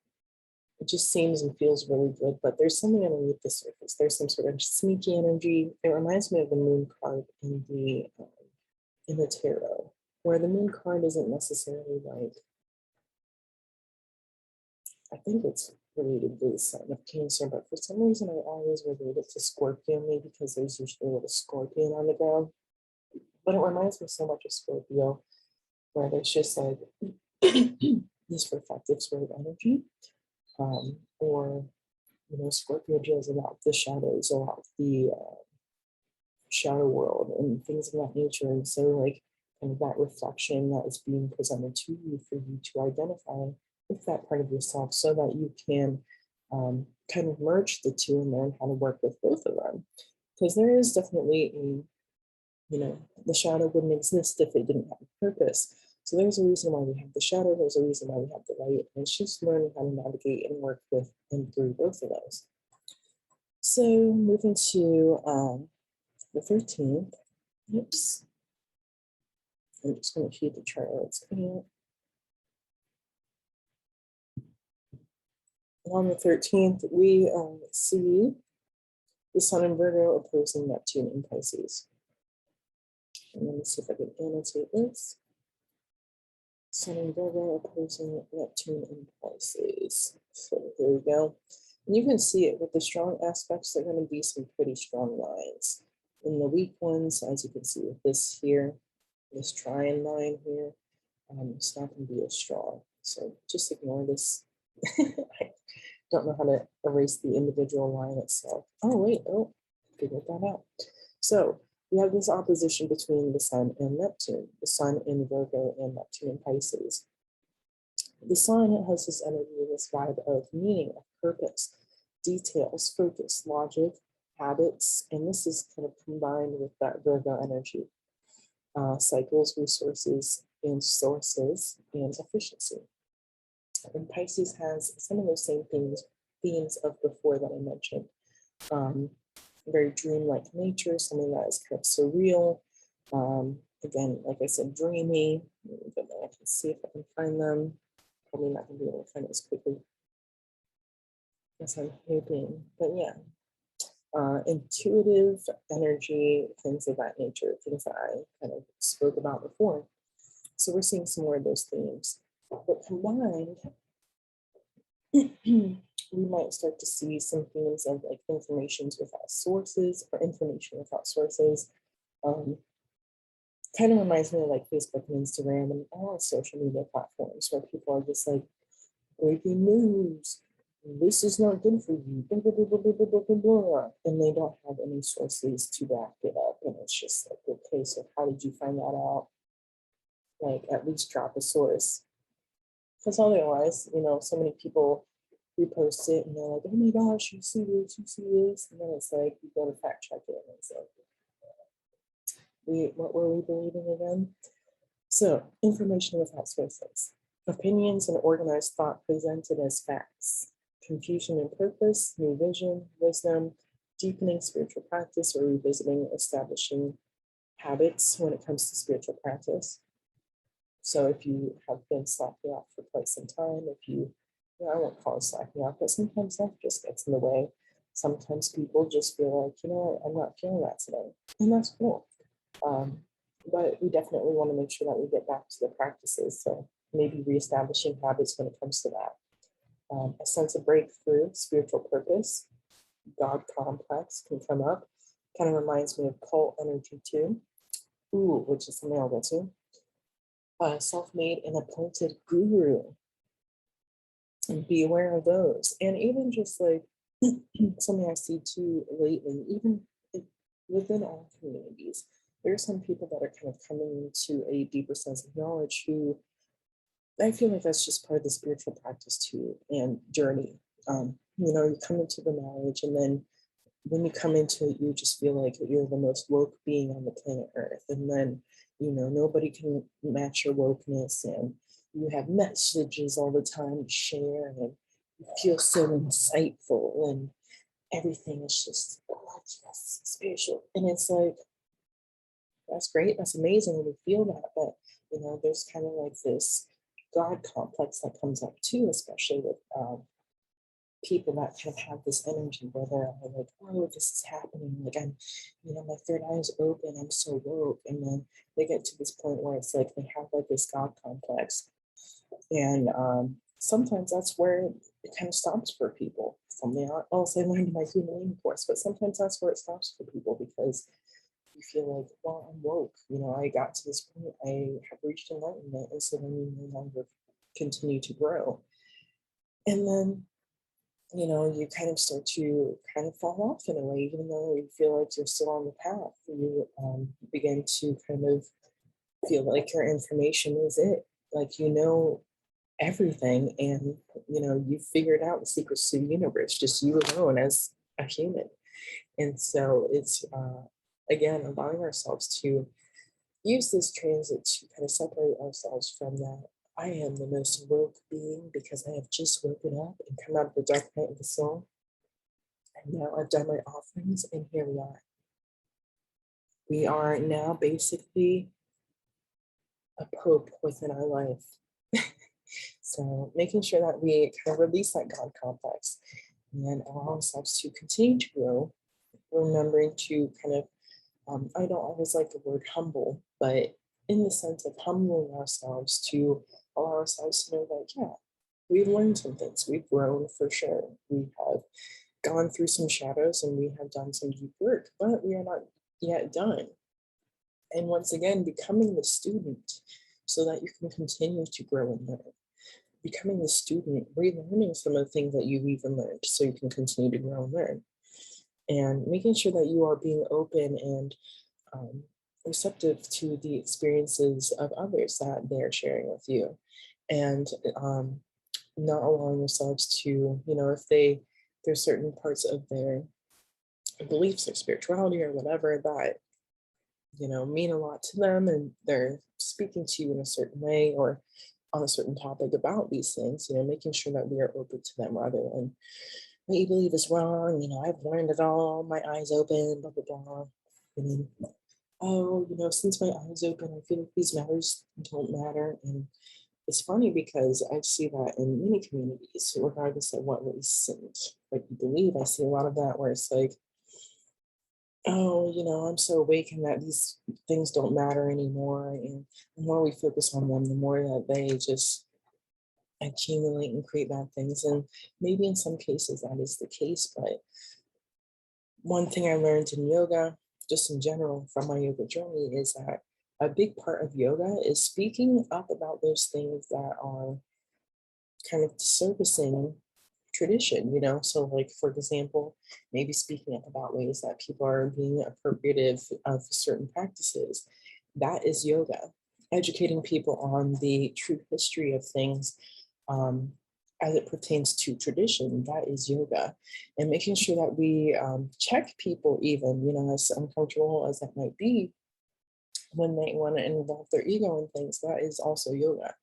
it just seems and feels really good, but there's something underneath the surface. There's some sort of sneaky energy. It reminds me of the moon card in the tarot, where the moon card isn't necessarily like, I think it's related to the sign of Cancer, but for some reason I always relate it to Scorpio, maybe because there's usually a little scorpion on the ground. But it reminds me so much of Scorpio, where there's just like this reflective sort of energy. Or, Scorpio deals a lot with the shadows, a lot with the shadow world and things of that nature. And so, like, kind of that reflection that is being presented to you for you to identify with that part of yourself so that you can kind of merge the two and learn how to work with both of them. Because there is definitely the shadow wouldn't exist if it didn't have a purpose. So there's a reason why we have the shadow, there's a reason why we have the light, and it's just learning how to navigate and work with and through both of those. So moving to the 13th, oops, I'm just going to feed the chart while it's coming out. On the 13th, we see the Sun in Virgo opposing Neptune in Pisces. And let me see if I can annotate this. Sun in Virgo opposing Neptune in Pisces. So here we go. And you can see it with the strong aspects, there are going to be some pretty strong lines. In the weak ones, as you can see with this here, this trine line here, it's not going to be as strong. So just ignore this. I don't know how to erase the individual line itself. Oh, wait, figured that out. So we have this opposition between the Sun and Neptune, the Sun in Virgo and Neptune in Pisces. The Sun has this energy, this vibe of meaning, of purpose, details, focus, logic, habits, and this is kind of combined with that Virgo energy, cycles, resources, and sources, and efficiency. And Pisces has some of those same themes of before that I mentioned. Very dreamlike nature, something that is kind of surreal. Again, like I said, dreamy. I can see if I can find them. Probably not going to be able to find it as quickly as I'm hoping. But yeah, intuitive energy, things of that nature, things that I kind of spoke about before. So we're seeing some more of those themes. But combined, we might start to see some themes of like information without sources. Kind of reminds me of like Facebook and Instagram and all social media platforms where people are just like, breaking news, this is not good for you, blah, blah, blah, blah, blah, blah, blah, blah, and they don't have any sources to back it up. And it's just like, okay, so how did you find that out? Like, at least drop a source. Because otherwise, so many people repost it and they're like, oh my gosh, you see this, and then it's like, you go to fact check it and it's like, what were we believing again? So, information without sources, opinions and organized thought presented as facts, confusion and purpose, new vision, wisdom, deepening spiritual practice or revisiting establishing habits when it comes to spiritual practice. So if you have been slacking off for quite some time, I won't call it slacking off, but sometimes life just gets in the way. Sometimes people just feel like, I'm not feeling that today, and that's cool. But we definitely want to make sure that we get back to the practices. So maybe reestablishing habits when it comes to that. A sense of breakthrough, spiritual purpose, God complex can come up. Kind of reminds me of cult energy too. Which is something I'll get to. Self-made and appointed guru. And be aware of those. And even just like something I see too lately, even within all communities, there are some people that are kind of coming into a deeper sense of knowledge who I feel like that's just part of the spiritual practice too and journey. You come into the knowledge, and then when you come into it, you just feel like you're the most woke being on the planet Earth. And then nobody can match your wokeness, and you have messages all the time to share, and you feel so insightful, and everything is just, oh, yes, spiritual. And it's like, that's great, that's amazing when you feel that, but there's kind of like this God complex that comes up too, especially with people that kind of have this energy where they're like, oh, this is happening. Like my third eye is open, I'm so woke. And then they get to this point where it's like they have like this God complex. And sometimes that's where it kind of stops for people. Something else I learned in my Kundalini course, but sometimes that's where it stops for people because you feel like, well, I'm woke. I got to this point, I have reached enlightenment, and so then you no longer continue to grow. And then you kind of start to kind of fall off in a way, even though you feel like you're still on the path. You begin to kind of feel like your information is it. Like, everything, and, you figured out the secrets to the universe, just you alone as a human. And so it's, again, allowing ourselves to use this transit to kind of separate ourselves from that. I am the most woke being because I have just woken up and come out of the dark night of the soul. And now I've done my offerings, and here we are. We are now basically a pope within our life. So making sure that we kind of release that God complex and allow ourselves to continue to grow, remembering to kind of, I don't always like the word humble, but in the sense of humbling ourselves to allow ourselves to know that, yeah, we've learned some things, we've grown for sure. We have gone through some shadows and we have done some deep work, but we are not yet done. And once again, becoming the student so that you can continue to grow and learn. Becoming the student, relearning some of the things that you've even learned so you can continue to grow and learn. And making sure that you are being open and receptive to the experiences of others that they're sharing with you. And not allowing yourselves to, if there's certain parts of their beliefs or spirituality or whatever that, mean a lot to them, and they're speaking to you in a certain way or on a certain topic about these things, making sure that we are open to them rather than what you believe is wrong. I've learned it all, my eyes open, blah, blah, blah. And since my eyes open, I feel like these matters don't matter. And it's funny because I see that in many communities, regardless of what race and what you believe. I see a lot of that where it's like, oh, I'm so awakened that these things don't matter anymore. And the more we focus on them, the more that they just accumulate and create bad things. And maybe in some cases that is the case. But one thing I learned in yoga, just in general from my yoga journey, is that a big part of yoga is speaking up about those things that are kind of servicing tradition, so like, for example, maybe speaking up about ways that people are being appropriative of certain practices. That is yoga. Educating people on the true history of things as it pertains to tradition, that is yoga. And making sure that we check people, even, as uncomfortable as that might be, when they want to involve their ego in things, that is also yoga.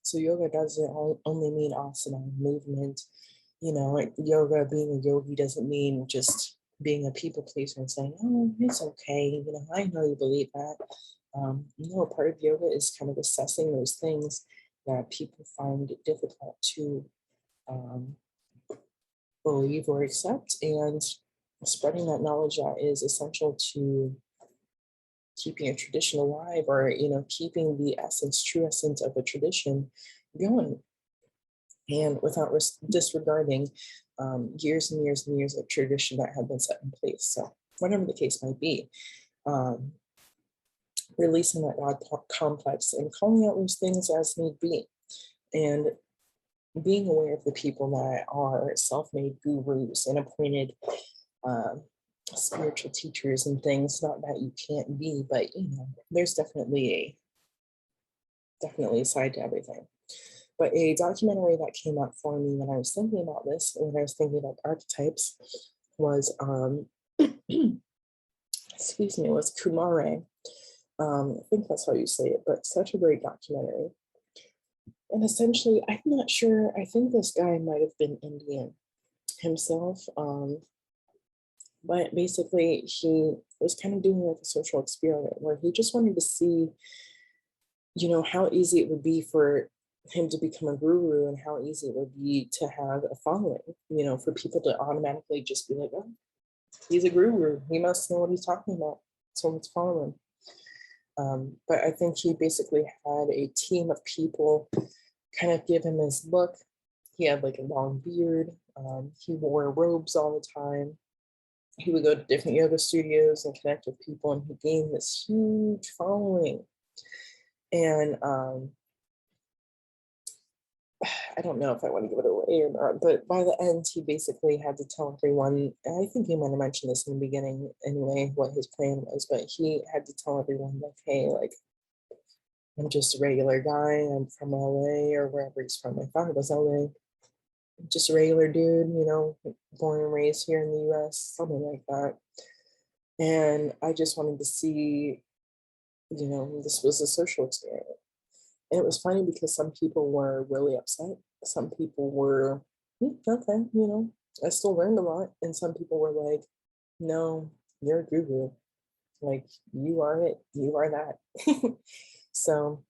So yoga doesn't only mean asana, movement. Yoga, being a yogi doesn't mean just being a people pleaser and saying, oh, it's okay, I know you believe that. Part of yoga is kind of assessing those things that people find it difficult to believe or accept, and spreading that knowledge that is essential to keeping a tradition alive, or keeping the true essence of a tradition going, and without disregarding years and years and years of tradition that have been set in place. So whatever the case might be, releasing that God complex and calling out those things as need be, and being aware of the people that are self-made gurus and appointed spiritual teachers and things. Not that you can't be, but there's definitely a side to everything. But a documentary that came up for me when I was thinking about this, when I was thinking about archetypes, was excuse me, was Kumare. I think that's how you say it, but such a great documentary. And essentially, I'm not sure, I think this guy might have been Indian himself. But basically, he was kind of doing like a social experiment where he just wanted to see, how easy it would be for him to become a guru and how easy it would be to have a following, for people to automatically just be like, oh, he's a guru. He must know what he's talking about. So let's follow him. But I think he basically had a team of people kind of give him his look. He had like a long beard. He wore robes all the time. He would go to different yoga studios and connect with people, and he gained this huge following. And I don't know if I want to give it away or not, but by the end, he basically had to tell everyone, and I think he might have mentioned this in the beginning anyway, what his plan was, but he had to tell everyone, like, hey, like, I'm just a regular guy. I'm from LA or wherever he's from. I thought it was LA. Just a regular dude, born and raised here in the US, something like that. And I just wanted to see, this was a social experiment. And it was funny because some people were really upset. Some people were, okay, I still learned a lot. And some people were like, no, you're a guru. Like, you are it. You are that. So,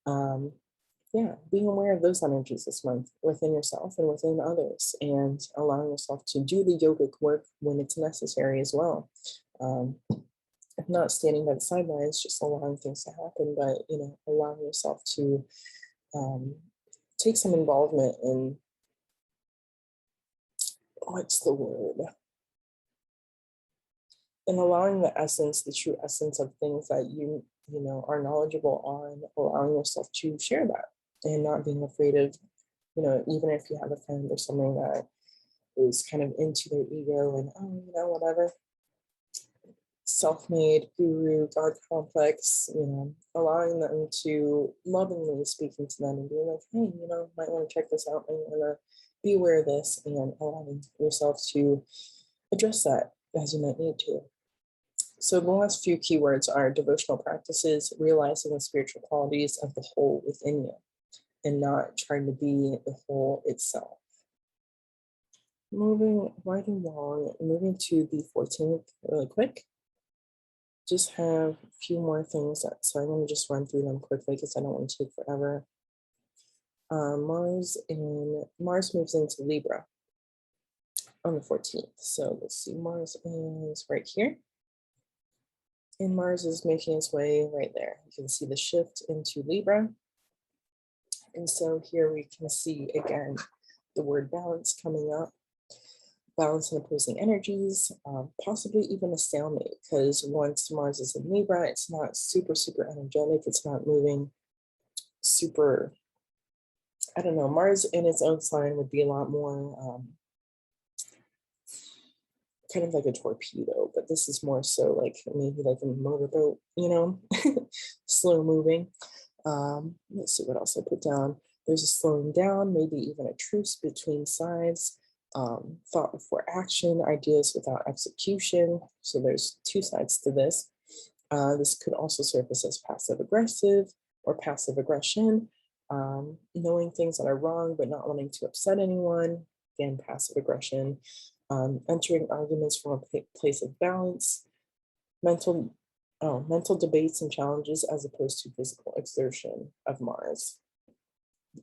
yeah, being aware of those energies this month within yourself and within others, and allowing yourself to do the yogic work when it's necessary as well. Not standing by the sidelines, just allowing things to happen, but allowing yourself to take some involvement in, what's the word? And allowing the true essence of things that you are knowledgeable on, allowing yourself to share that and not being afraid of, even if you have a friend or something that is kind of into their ego and, whatever, self-made guru, God complex, allowing them to lovingly speaking to them and being like, hey, might want to check this out, might want to be aware of this, and allowing yourself to address that as you might need to. So the last few keywords are devotional practices, realizing the spiritual qualities of the whole within you, and not trying to be the whole itself. Moving right along, moving to the 14th really quick. Just have a few more things so I'm going to just run through them quickly because I don't want to take forever. Mars moves into Libra on the 14th. So let's see, Mars is right here. And Mars is making its way right there. You can see the shift into Libra. And so here we can see again the word balance coming up. Balance and opposing energies, possibly even a stalemate, because once Mars is in Libra, it's not super, super energetic. It's not moving super, I don't know, Mars in its own sign would be a lot more kind of like a torpedo, but this is more so like maybe like a motorboat, slow moving. Let's see what else I put down. There's a slowing down, maybe even a truce between sides. Thought before action, ideas without execution. So there's two sides to this. This could also surface as passive aggressive or passive aggression, knowing things that are wrong but not wanting to upset anyone. Again, passive aggression. Entering arguments from a place of balance. Mental debates and challenges as opposed to physical exertion of Mars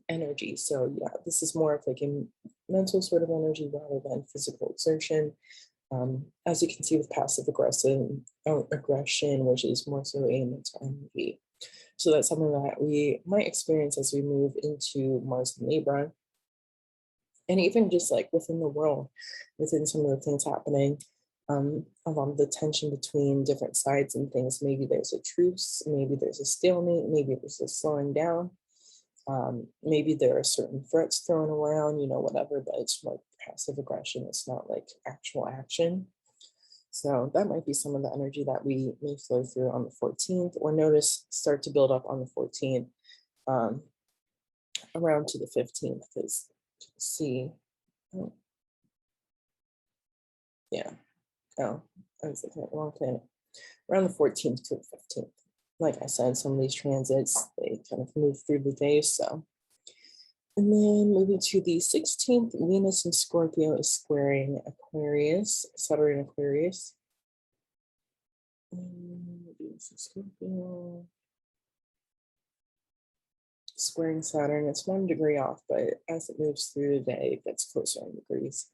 energy. So yeah, this is more of like a mental sort of energy rather than physical exertion. As you can see with passive aggression, which is more so a mental energy. So that's something that we might experience as we move into Mars and Libra. And even just like within the world, within some of the things happening, a lot of the tension between different sides and things, maybe there's a truce, maybe there's a stalemate, maybe there's a slowing down. Maybe there are certain threats thrown around, whatever, but it's like passive aggression. It's not like actual action. So that might be some of the energy that we may flow through on the 14th, or notice start to build up on the 14th, around to the 15th, because see, oh, yeah, oh, I was looking at the wrong planet. Around the 14th to the 15th. like I said, some of these transits, they kind of move through the day. So, and then moving to the 16th, Venus in Scorpio is squaring Aquarius, Saturn in Aquarius. Venus in Scorpio. Squaring Saturn, it's 1 degree off, but as it moves through the day, it gets closer in degrees.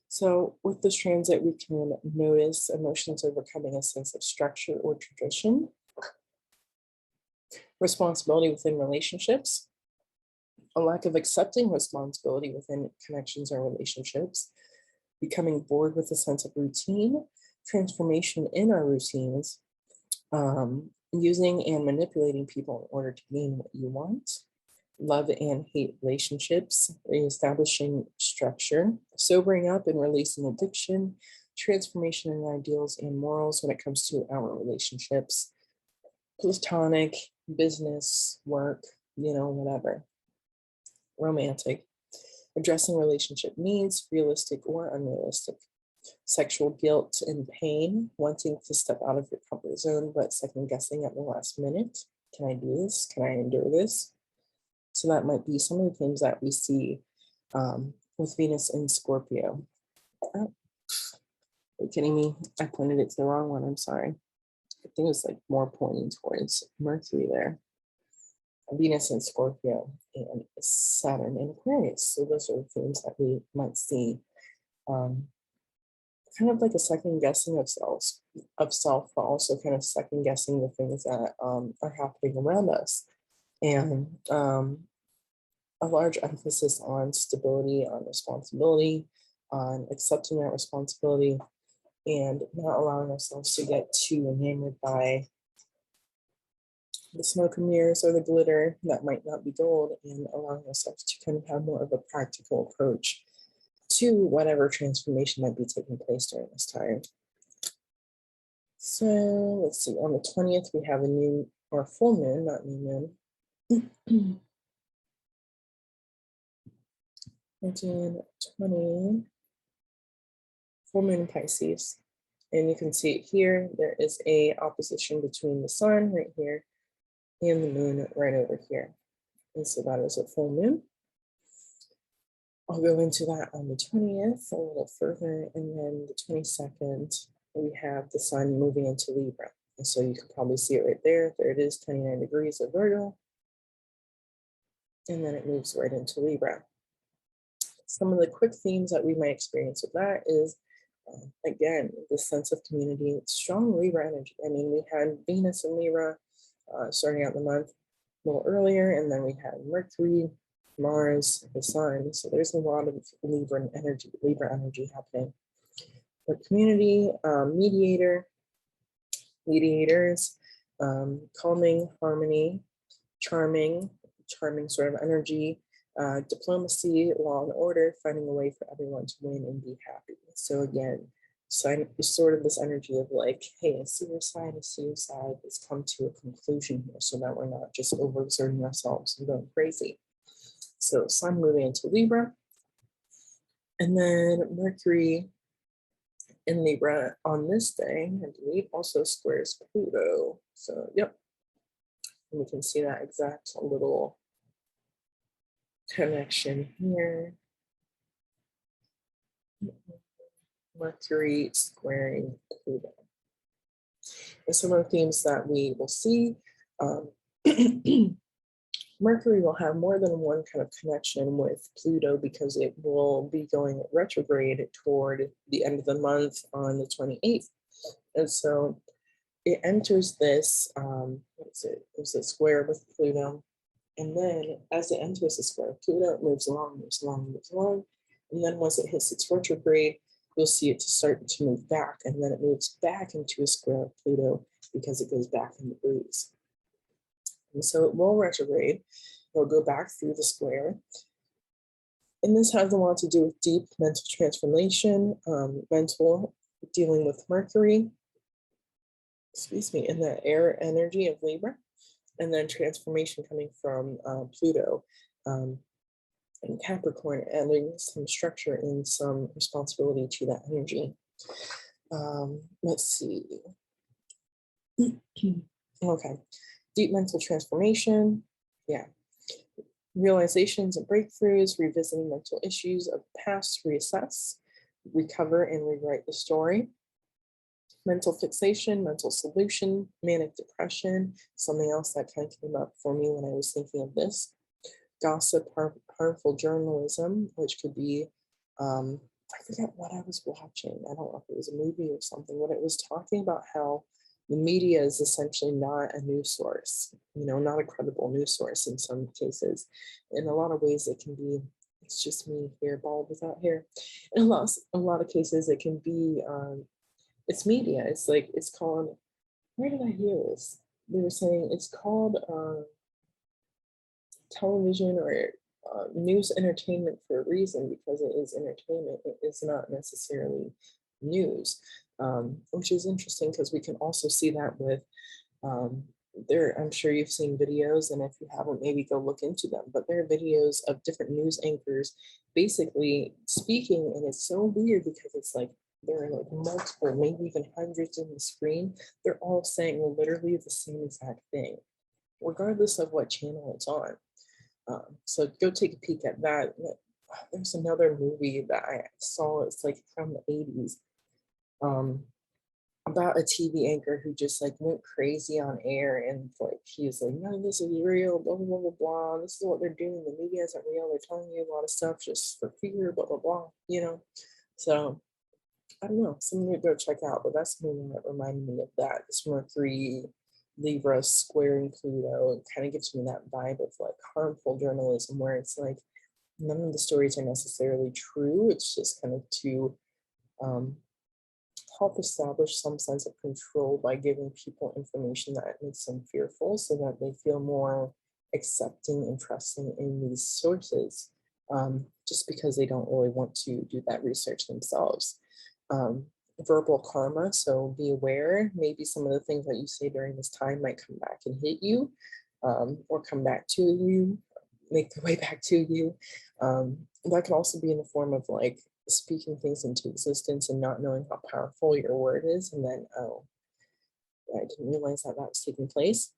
So with this transit, we can notice emotions overcoming a sense of structure or tradition, responsibility within relationships, a lack of accepting responsibility within connections or relationships, becoming bored with a sense of routine, transformation in our routines, using and manipulating people in order to gain what you want, love and hate relationships, reestablishing structure, sobering up and releasing addiction, transformation in ideals and morals when it comes to our relationships, platonic, business, work, whatever, romantic, addressing relationship needs, realistic or unrealistic, sexual guilt and pain, wanting to step out of your comfort zone, but second guessing at the last minute. Can I do this? Can I endure this? So that might be some of the things that we see with Venus in Scorpio. Oh, are you kidding me? I pointed it to the wrong one. I'm sorry. I think it was like more pointing towards Mercury there. Venus in Scorpio and Saturn in Aquarius. So those are the things that we might see. Kind of like a second guessing of self, but also kind of second guessing the things that are happening around us. And a large emphasis on stability, on responsibility, on accepting that responsibility, and not allowing ourselves to get too enamored by the smoke and mirrors or the glitter that might not be gold, and allowing ourselves to kind of have more of a practical approach to whatever transformation might be taking place during this time. So let's see, on the 20th, we have a new or full moon, not new moon. 1920, full moon in Pisces. And you can see it here. There is a opposition between the sun right here and the moon right over here. And so that is a full moon. I'll go into that on the 20th a little further. And then the 22nd, we have the sun moving into Libra. And so you can probably see it right there. There it is, 29 degrees of Virgo. And then it moves right into Libra. Some of the quick themes that we might experience with that is, again, the sense of community, strong Libra energy. I mean, we had Venus in Libra starting out the month a little earlier, and then we had Mercury, Mars, the Sun. So there's a lot of Libra energy happening. But community, mediators, calming, harmony, charming sort of energy, diplomacy, law and order, finding a way for everyone to win and be happy. So again, sort of this energy of like, hey, a suicide has come to a conclusion here, so that we're not just overexerting ourselves and going crazy. So sun moving into Libra, and then Mercury in Libra on this day, I believe, also squares Pluto. So yep, and we can see that exact little connection here. Mercury squaring Pluto. And some of the themes that we will see, Mercury will have more than one kind of connection with Pluto because it will be going retrograde toward the end of the month on the 28th. And so it enters this, it's a square with Pluto. And then as it enters the square, Pluto moves along. And then once it hits its retrograde, you'll see it to start to move back. And then it moves back into a square of Pluto because it goes back in degrees. And so it will retrograde. It'll go back through the square. And this has a lot to do with deep mental transformation, mental dealing with Mercury, in the air energy of Libra. And then transformation coming from Pluto and Capricorn, adding some structure and some responsibility to that energy. Let's see. Okay, Deep mental transformation. Yeah. Realizations and breakthroughs, revisiting mental issues of the past, reassess, recover, and rewrite the story. Mental fixation, mental solution, manic depression, something else that kind of came up for me when I was thinking of this. Gossip, harmful journalism, which could be, I forget what I was watching. I don't know if it was a movie or something, but it was talking about how the media is essentially not a news source, not a credible news source in some cases. In a lot of ways, it can be, it's just me here, bald without hair. In a lot of cases, it can be, it's media. It's like, it's called, where did I hear this? They were saying it's called television or news entertainment for a reason, because it is entertainment. It is not necessarily news, which is interesting because we can also see that with I'm sure you've seen videos, and if you haven't, maybe go look into them, but there are videos of different news anchors basically speaking, and it's so weird because it's like there are like multiple, maybe even hundreds in the screen. They're all saying literally the same exact thing, regardless of what channel it's on. So go take a peek at that. There's another movie that I saw, it's like from the 80s, about a TV anchor who just like went crazy on air, and like he was like, "No, this is real, blah blah blah blah blah. This is what they're doing. The media isn't real. They're telling you a lot of stuff just for fear, blah blah blah." So I don't know, something to go check out. But that's something that reminded me of that. This Mercury Libra squaring Pluto, it kind of gives me that vibe of like harmful journalism, where it's like none of the stories are necessarily true. It's just kind of to help establish some sense of control by giving people information that makes them fearful, so that they feel more accepting and trusting in these sources, just because they don't really want to do that research themselves. Verbal karma, so be aware, maybe some of the things that you say during this time might come back and hit you, or come back to you, make their way back to you. That can also be in the form of like speaking things into existence and not knowing how powerful your word is, and then, oh, I didn't realize that was taking place.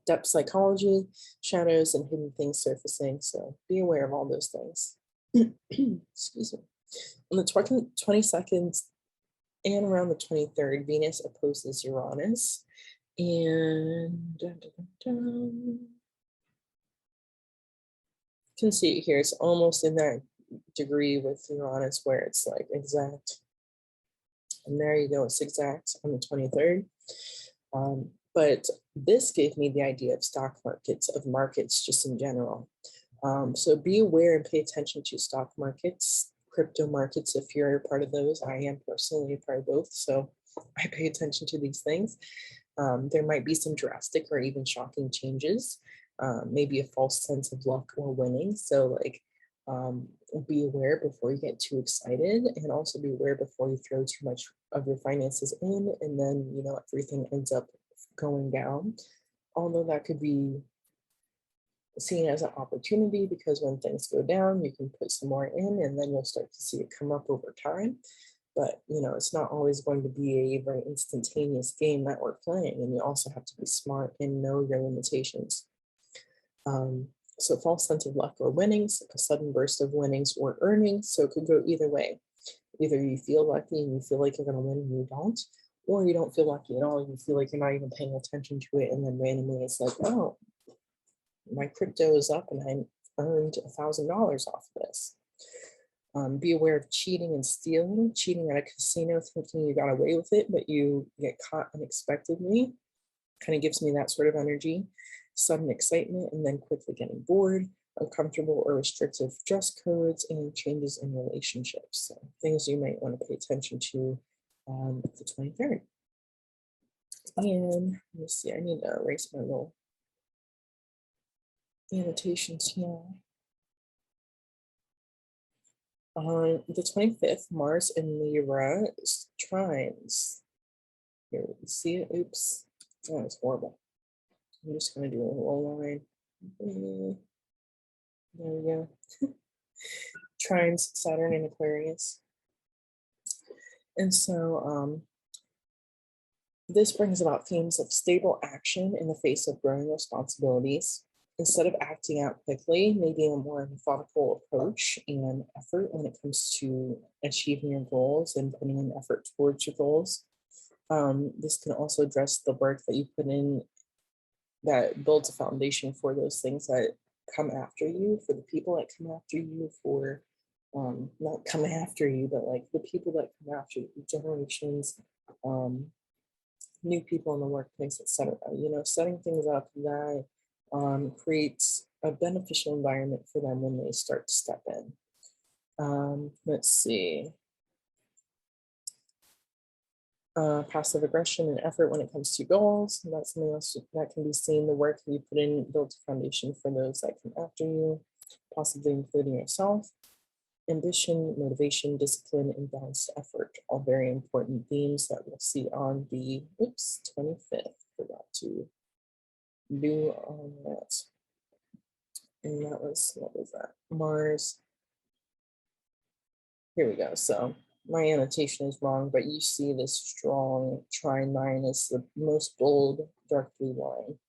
Depth psychology, shadows and hidden things surfacing, so be aware of all those things. Excuse me. On the 22nd and around the 23rd, Venus opposes Uranus, and you can see it here. It's almost in that degree with Uranus where it's like exact. And there you go, it's exact on the 23rd. But this gave me the idea of stock markets, of markets just in general. So be aware and pay attention to stock markets, crypto markets, if you're a part of those. I am personally a part of both, so I pay attention to these things. There might be some drastic or even shocking changes, maybe a false sense of luck or winning. So like, be aware before you get too excited, and also be aware before you throw too much of your finances in, and then, everything ends up going down. Although that could be seen as an opportunity, because when things go down, you can put some more in, and then you'll start to see it come up over time. But, it's not always going to be a very instantaneous game that we're playing, and you also have to be smart and know your limitations. So false sense of luck or winnings, a sudden burst of winnings or earnings. So it could go either way. Either you feel lucky and you feel like you're going to win and you don't, or you don't feel lucky at all. You feel like you're not even paying attention to it, and then randomly it's like, oh, my crypto is up and I earned $1,000 off of this. Be aware of cheating and stealing. Cheating at a casino, thinking you got away with it, but you get caught unexpectedly. Kind of gives me that sort of energy. Sudden excitement, and then quickly getting bored. Uncomfortable or restrictive dress codes, and changes in relationships. So things you might want to pay attention to on the 23rd. And let me see, I need to erase my little annotations here. On the 25th, Mars in Libra is Trines. Here, we see it. Oops. Oh, it's horrible. I'm just going to do a little line. There we go. Trines, Saturn, and Aquarius. And so This brings about themes of stable action in the face of growing responsibilities. Instead of acting out quickly, maybe a more methodical approach and effort when it comes to achieving your goals and putting in effort towards your goals. This can also address the work that you put in that builds a foundation for those things that come after you, for the people that come after you, for not come after you, but like the people that come after you, generations, new people in the workplace, etc. Setting things up that creates a beneficial environment for them when they start to step in. Let's see. Passive aggression and effort when it comes to goals. And that's something else that can be seen. The work that you put in builds a foundation for those that come after you, possibly including yourself. Ambition, motivation, discipline, and balanced effort, all very important themes that we'll see on the 25th. Forgot to do on that. And that was, what was that? Mars. Here we go. So my annotation is wrong, but you see this strong trine line is the most bold dark blue line,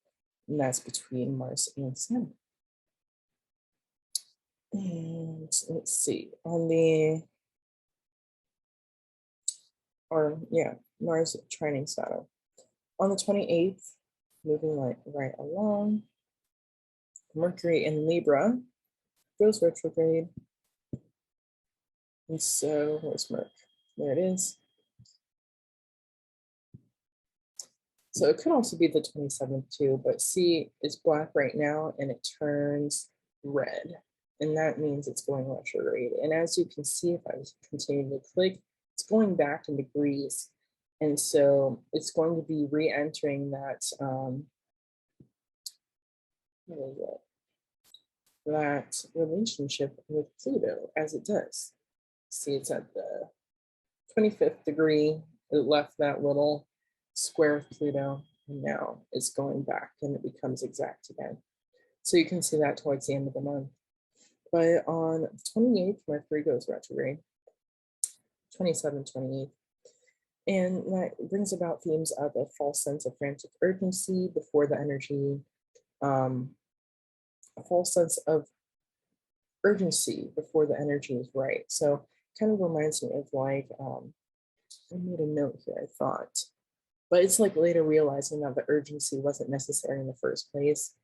and that's between Mars and Sun. And let's see, on the, Mars trining Saturn. On the 28th, moving right along, Mercury in Libra goes retrograde. And so where's Merc? There it is. So it could also be the 27th too, but see, it's black right now and it turns red. And that means it's going retrograde. And as you can see, if I continue to click, it's going back in degrees. And so it's going to be re-entering that, that relationship with Pluto as it does. See, it's at the 25th degree. It left that little square with Pluto, and now it's going back and it becomes exact again. So you can see that towards the end of the month. But on the 28th, Mercury goes retrograde, 27th, 28th. And that brings about themes of a false sense of frantic urgency before the energy, a false sense of urgency before the energy is right. So kind of reminds me of like, I made a note here, I thought, but it's like later realizing that the urgency wasn't necessary in the first place.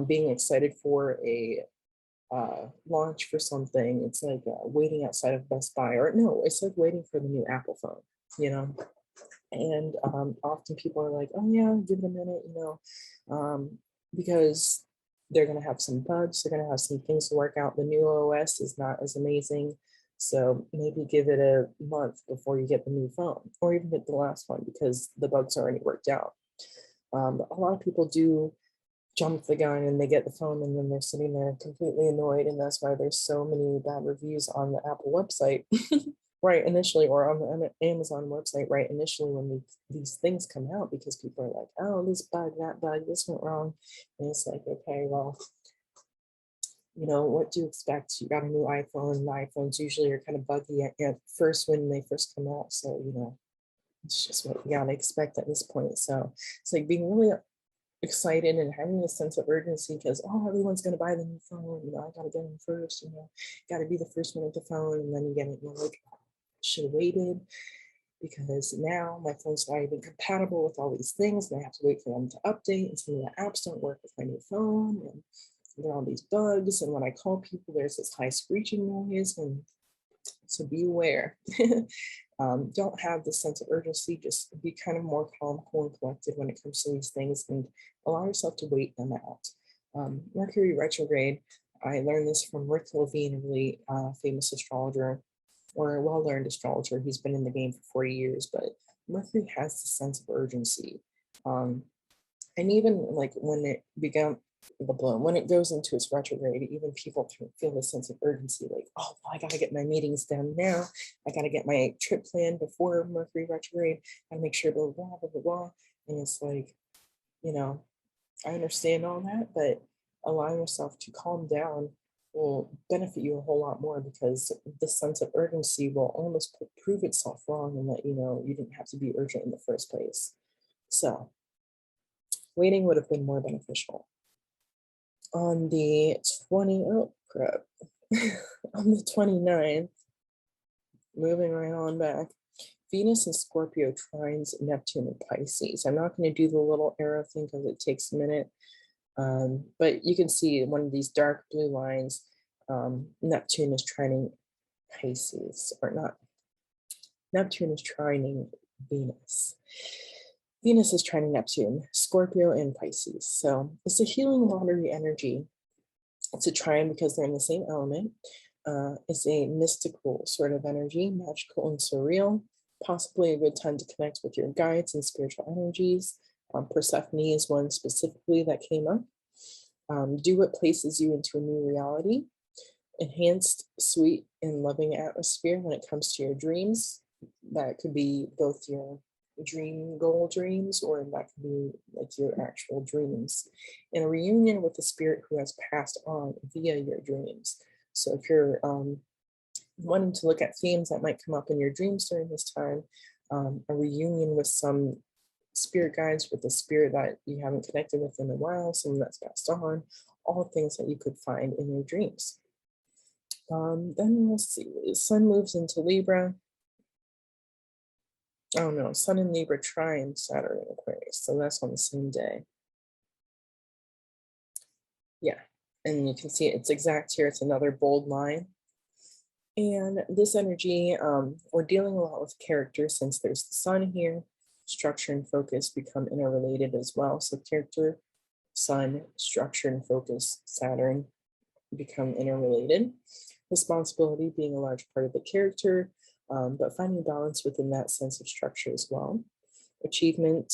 Being excited for a launch for something, it's like waiting outside of Best Buy, or no, it's like waiting for the new Apple phone, and often people are like, oh yeah, give it a minute, because they're going to have some bugs, they're going to have some things to work out. The new OS is not as amazing, so maybe give it a month before you get the new phone, or even get the last one because the bugs are already worked out. But a lot of people do jump the gun and they get the phone and then they're sitting there completely annoyed, and that's why there's so many bad reviews on the Apple website right initially, or on the Amazon website right initially when these things come out, because people are like, oh, this bug, that bug, this went wrong. And it's like, okay, well, what do you expect? You got a new iPhone, and the iPhones usually are kind of buggy at first when they first come out. So, it's just what we gotta expect at this point. So it's like being really excited and having a sense of urgency because, oh, everyone's going to buy the new phone. I got to get them first, got to be the first one with the phone. And then you get it, you're like, should have waited because now my phone's not even compatible with all these things. And I have to wait for them to update. And some of the apps don't work with my new phone. And there are all these bugs. And when I call people, there's this high screeching noise. And so be aware. Don't have this sense of urgency. Just be kind of more calm, cool, and collected when it comes to these things, and allow yourself to wait them out. Mercury retrograde, I learned this from Rick Levine, a really famous astrologer, or a well-learned astrologer. He's been in the game for 40 years, but Mercury has this sense of urgency. And even like when it goes into its retrograde, even people can feel a sense of urgency, like, oh, I got to get my meetings done now. I got to get my trip planned before Mercury retrograde. I make sure blah, blah, blah, blah, blah. And it's like, I understand all that, but allowing yourself to calm down will benefit you a whole lot more, because the sense of urgency will almost prove itself wrong and let you know you didn't have to be urgent in the first place. So waiting would have been more beneficial. On the 20, oh crap, on the 29th, moving right on back, Venus and Scorpio trines Neptune and Pisces. I'm not going to do the little arrow thing because it takes a minute, but you can see one of these dark blue lines. Neptune is trining Pisces, or not. Neptune is trining Venus. Venus is trining Neptune, Scorpio, and Pisces. So it's a healing watery energy. It's a trine because they're in the same element. It's a mystical sort of energy, magical and surreal, possibly a good time to connect with your guides and spiritual energies. Persephone is one specifically that came up. Do what places you into a new reality. Enhanced, sweet, and loving atmosphere when it comes to your dreams. That could be both your dream goal dreams, or that could be like your actual dreams. And a reunion with the spirit who has passed on via your dreams. So if you're wanting to look at themes that might come up in your dreams during this time, a reunion with some spirit guides, with a spirit that you haven't connected with in a while, someone that's passed on, all things that you could find in your dreams. Then let's see, the sun moves into Libra. Oh no, Sun in Libra trine Saturn in Aquarius. So that's on the same day. Yeah, and you can see it's exact here. It's another bold line. And this energy, we're dealing a lot with character since there's the sun here. Structure and focus become interrelated as well. So character, sun, structure and focus, Saturn become interrelated. Responsibility being a large part of the character, but finding balance within that sense of structure as well. Achievement,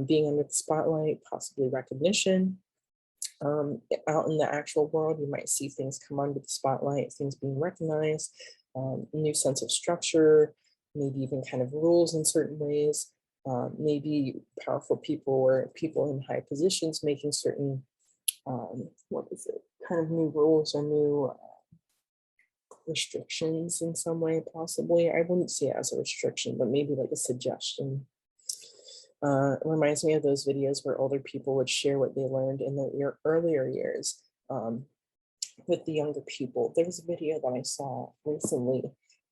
being under the spotlight, possibly recognition. Out in the actual world, you might see things come under the spotlight, things being recognized, new sense of structure, maybe even kind of rules in certain ways, maybe powerful people or people in high positions making certain, kind of new rules or new restrictions in some way, possibly. I wouldn't see it as a restriction, but maybe like a suggestion. It reminds me of those videos where older people would share what they learned in their earlier years with the younger people. There was a video that I saw recently.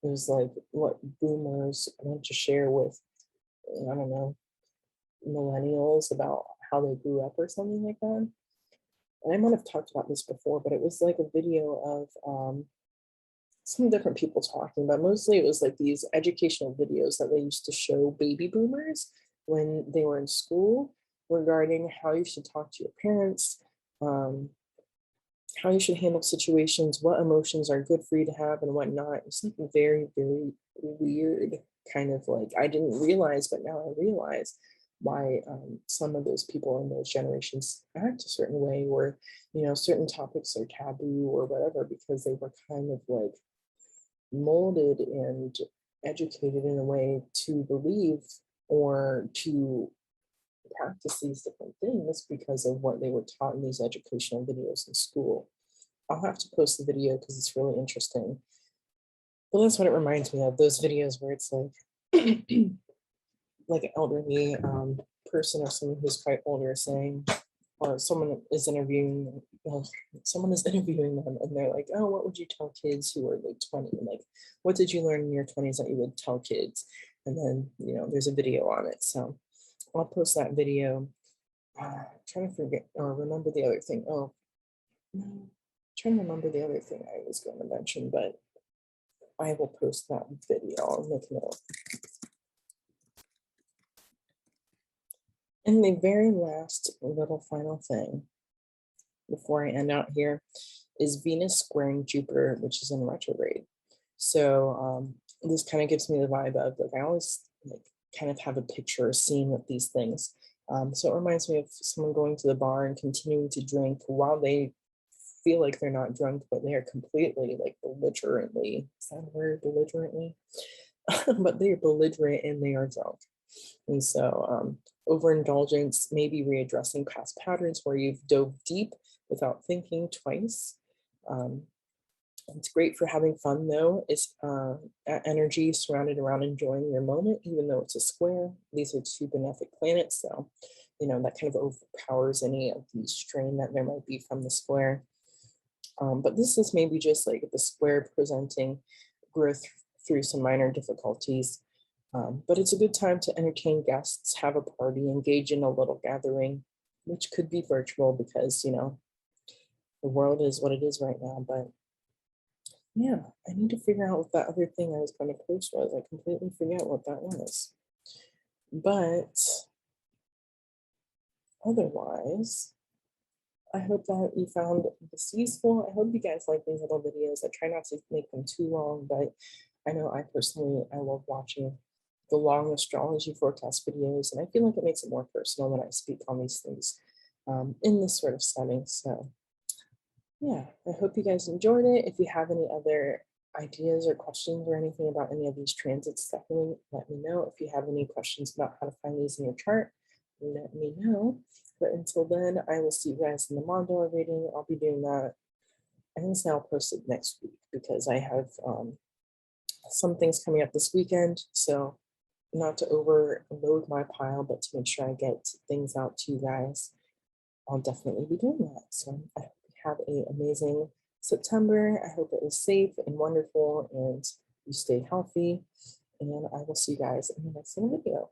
It was like what boomers want to share with, I don't know, millennials about how they grew up or something like that. And I might have talked about this before, but it was like a video of some different people talking, but mostly it was like these educational videos that they used to show baby boomers when they were in school regarding how you should talk to your parents, how you should handle situations, what emotions are good for you to have and what not. It's like very, very weird kind of like, I didn't realize, but now I realize why some of those people in those generations act a certain way, or, you know, certain topics are taboo or whatever, because they were kind of like molded and educated in a way to believe or to practice these different things because of what they were taught in these educational videos in school. I'll have to post the video because it's really interesting. But that's what it reminds me of, those videos where it's like like an elderly person or someone who's quite older saying, or someone is interviewing, someone is interviewing them and they're like, oh, what would you tell kids who are like 20? Like, what did you learn in your 20s that you would tell kids? And then, you know, there's a video on it. So I'll post that video. Trying to forget or remember the other thing. Oh, no, trying to remember the other thing I was going to mention, but I will post that video. I'll make a note. And the very last little final thing before I end out here is Venus squaring Jupiter, which is in retrograde. So this kind of gives me the vibe of like, I always like kind of have a picture or scene with these things. So it reminds me of someone going to the bar and continuing to drink while they feel like they're not drunk, but they are completely like belligerently, is that a word, belligerently? But they are belligerent and they are drunk. And so overindulgence, maybe readdressing past patterns where you've dove deep without thinking twice. It's great for having fun though. It's energy surrounded around enjoying your moment, even though it's a square. These are two benefic planets, so that kind of overpowers any of the strain that there might be from the square. But this is maybe just like the square presenting growth through some minor difficulties. But it's a good time to entertain guests, have a party, engage in a little gathering, which could be virtual because, the world is what it is right now. But yeah, I need to figure out what that other thing I was going to post was. I completely forget what that was. But otherwise, I hope that you found this useful. I hope you guys like these little videos. I try not to make them too long, but I know I personally, I love watching the long astrology forecast videos, and I feel like it makes it more personal when I speak on these things in this sort of setting. So yeah, I hope you guys enjoyed it. If you have any other ideas or questions or anything about any of these transits, definitely let me know. If you have any questions about how to find these in your chart, let me know. But until then, I will see you guys in the mandala reading. I'll be doing that. I think I'll post it next week because I have some things coming up this weekend. So not to overload my pile, but to make sure I get things out to you guys, I'll definitely be doing that. So I hope you have an amazing September. I hope it is safe and wonderful and you stay healthy. And I will see you guys in the next video.